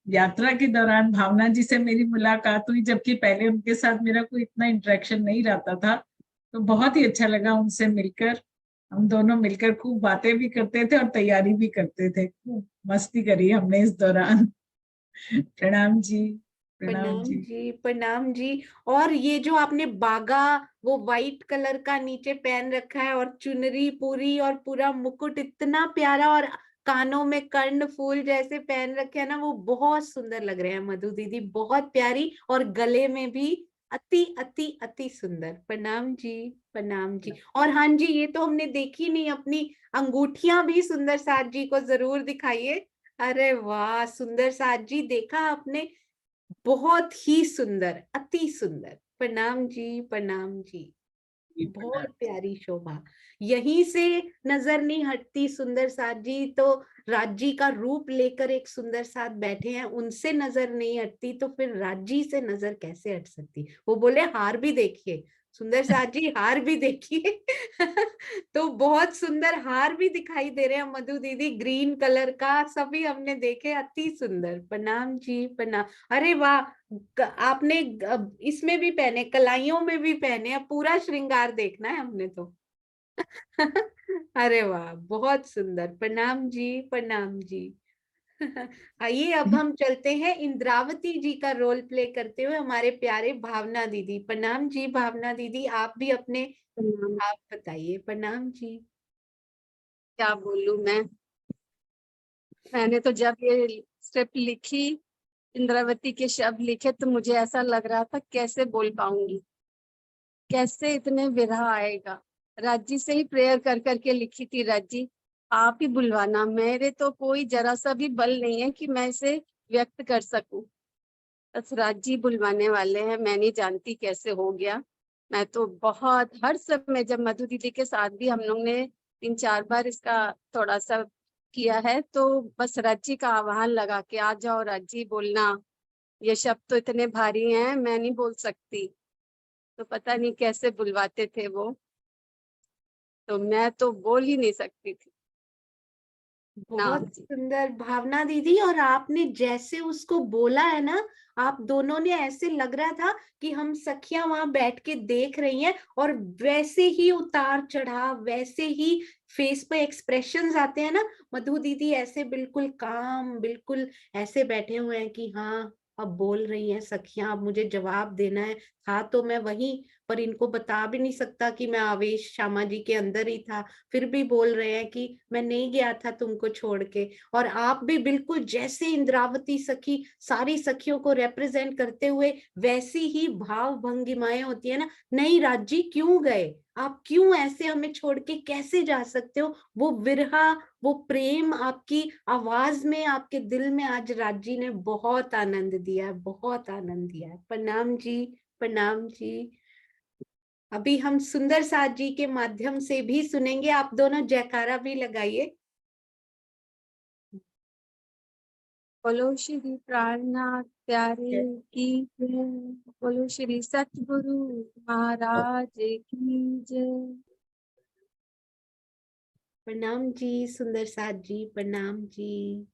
यात्रा के दौरान भावना जी से मेरी मुलाकात हुई, जबकि पहले उनके साथ मेरा कोई इतना इंटरेक्शन नहीं रहता था, तो बहुत ही अच्छा लगा उनसे मिलकर। हम दोनों मिलकर खूब बातें भी करते थे और तैयारी भी करते थे, खूब मस्ती करी हमने इस दौरान। प्रणाम जी। प्रणाम प्रणाम जी। जी, प्रणाम जी। और ये जो आपने बागा, वो वाइट कलर का नीचे पहन रखा है, और चुनरी पूरी, और पूरा मुकुट इतना प्यारा, और कानों में कर्ण फूल जैसे पहन रखे हैं ना, वो बहुत सुंदर लग रहे हैं मधु दीदी, बहुत प्यारी। और गले में भी अति अति अति सुंदर। प्रणाम जी, प्रणाम जी। और हाँ जी, ये तो हमने देखी नहीं, अपनी अंगूठियां भी सुंदर साथ जी को जरूर दिखाइए। अरे वाह सुंदर साथ जी, देखा आपने, बहुत ही सुंदर, अति सुंदर। प्रणाम जी, प्रणाम जी। बहुत प्रणाम। प्यारी शोभा। यहीं से नजर नहीं हटती सुंदर साथ जी, तो राजी का रूप लेकर एक सुंदर साथ बैठे हैं, उनसे नजर नहीं हटती, तो फिर राजी से नजर कैसे हट सकती। वो बोले हार भी देखिए सुंदर साथ जी, हार भी देखिए। तो बहुत सुंदर हार भी दिखाई दे रहे हैं मधु दीदी, ग्रीन कलर का, सभी हमने देखे, अति सुंदर। प्रणाम जी, प्रणाम। अरे वाह, आपने इसमें भी पहने, कलाइयों में भी पहने, अब पूरा श्रृंगार देखना है हमने तो। अरे वाह, बहुत सुंदर। प्रणाम जी, प्रणाम जी। आइए अब हम चलते हैं इंद्रावती जी का रोल प्ले करते हुए हमारे प्यारे भावना दीदी। प्रणाम जी भावना दीदी, आप भी अपने आप बताइए। प्रणाम जी। क्या बोलूं मैं, मैंने तो जब ये स्क्रिप्ट लिखी, इंद्रावती के शब्द लिखे, तो मुझे ऐसा लग रहा था कैसे बोल पाऊंगी, कैसे इतने विरह आएगा। राजी से ही प्रेयर कर करके लिखी थी, राजी आप ही बुलवाना, मेरे तो कोई जरा सा भी बल नहीं है कि मैं इसे व्यक्त कर सकूं। बस राजी बुलवाने वाले हैं, मैं नहीं जानती कैसे हो गया। मैं तो बहुत हर समय, जब मधु दीदी के साथ भी हम लोग ने 3-4 बार इसका थोड़ा सा किया है, तो बस राजी का आह्वान लगा के आ जाओ राजी, बोलना। ये शब्द तो इतने भारी हैं, मैं नहीं बोल सकती, तो पता नहीं कैसे बुलवाते थे वो, तो मैं तो बोल ही नहीं सकती थी बहुत नाम जी। सुंदर भावना दीदी, और आपने जैसे उसको बोला है ना, आप दोनों ने, ऐसे लग रहा था कि हम सखियां वहां बैठ के देख रही हैं, और वैसे ही उतार चढ़ाव, वैसे ही फेस पे एक्सप्रेशंस आते हैं ना। मधु दीदी ऐसे बिल्कुल काम, बिल्कुल ऐसे बैठे हुए हैं कि हाँ अब बोल रही हैं सखियां, अब मुझे जवाब देना है। था तो मैं वहीं, पर इनको बता भी नहीं सकता कि मैं आवेश श्यामा जी के अंदर ही था। फिर भी बोल रहे हैं कि मैं नहीं गया था तुमको छोड़ के। और आप भी बिल्कुल जैसे इंद्रावती सखी सारी सखियों को रिप्रेजेंट करते हुए, वैसी ही भाव भंगिमाएं होती है ना, नहीं राजी क्यों गए, आप क्यों ऐसे हमें छोड़ के कैसे जा सकते हो। वो विरहा, वो प्रेम आपकी आवाज में, आपके दिल में आज राजी ने बहुत आनंद दिया है, बहुत आनंद दिया है। प्रणाम जी, प्रणाम जी। अभी हम सुंदर साथ जी के माध्यम से भी सुनेंगे, आप दोनों जयकारा भी लगाइए। बोलो श्री प्राणनाथ प्यारे की जय, बोलो श्री सतगुरु महाराज की जय। प्रणाम जी सुंदर साथ जी, प्रणाम जी।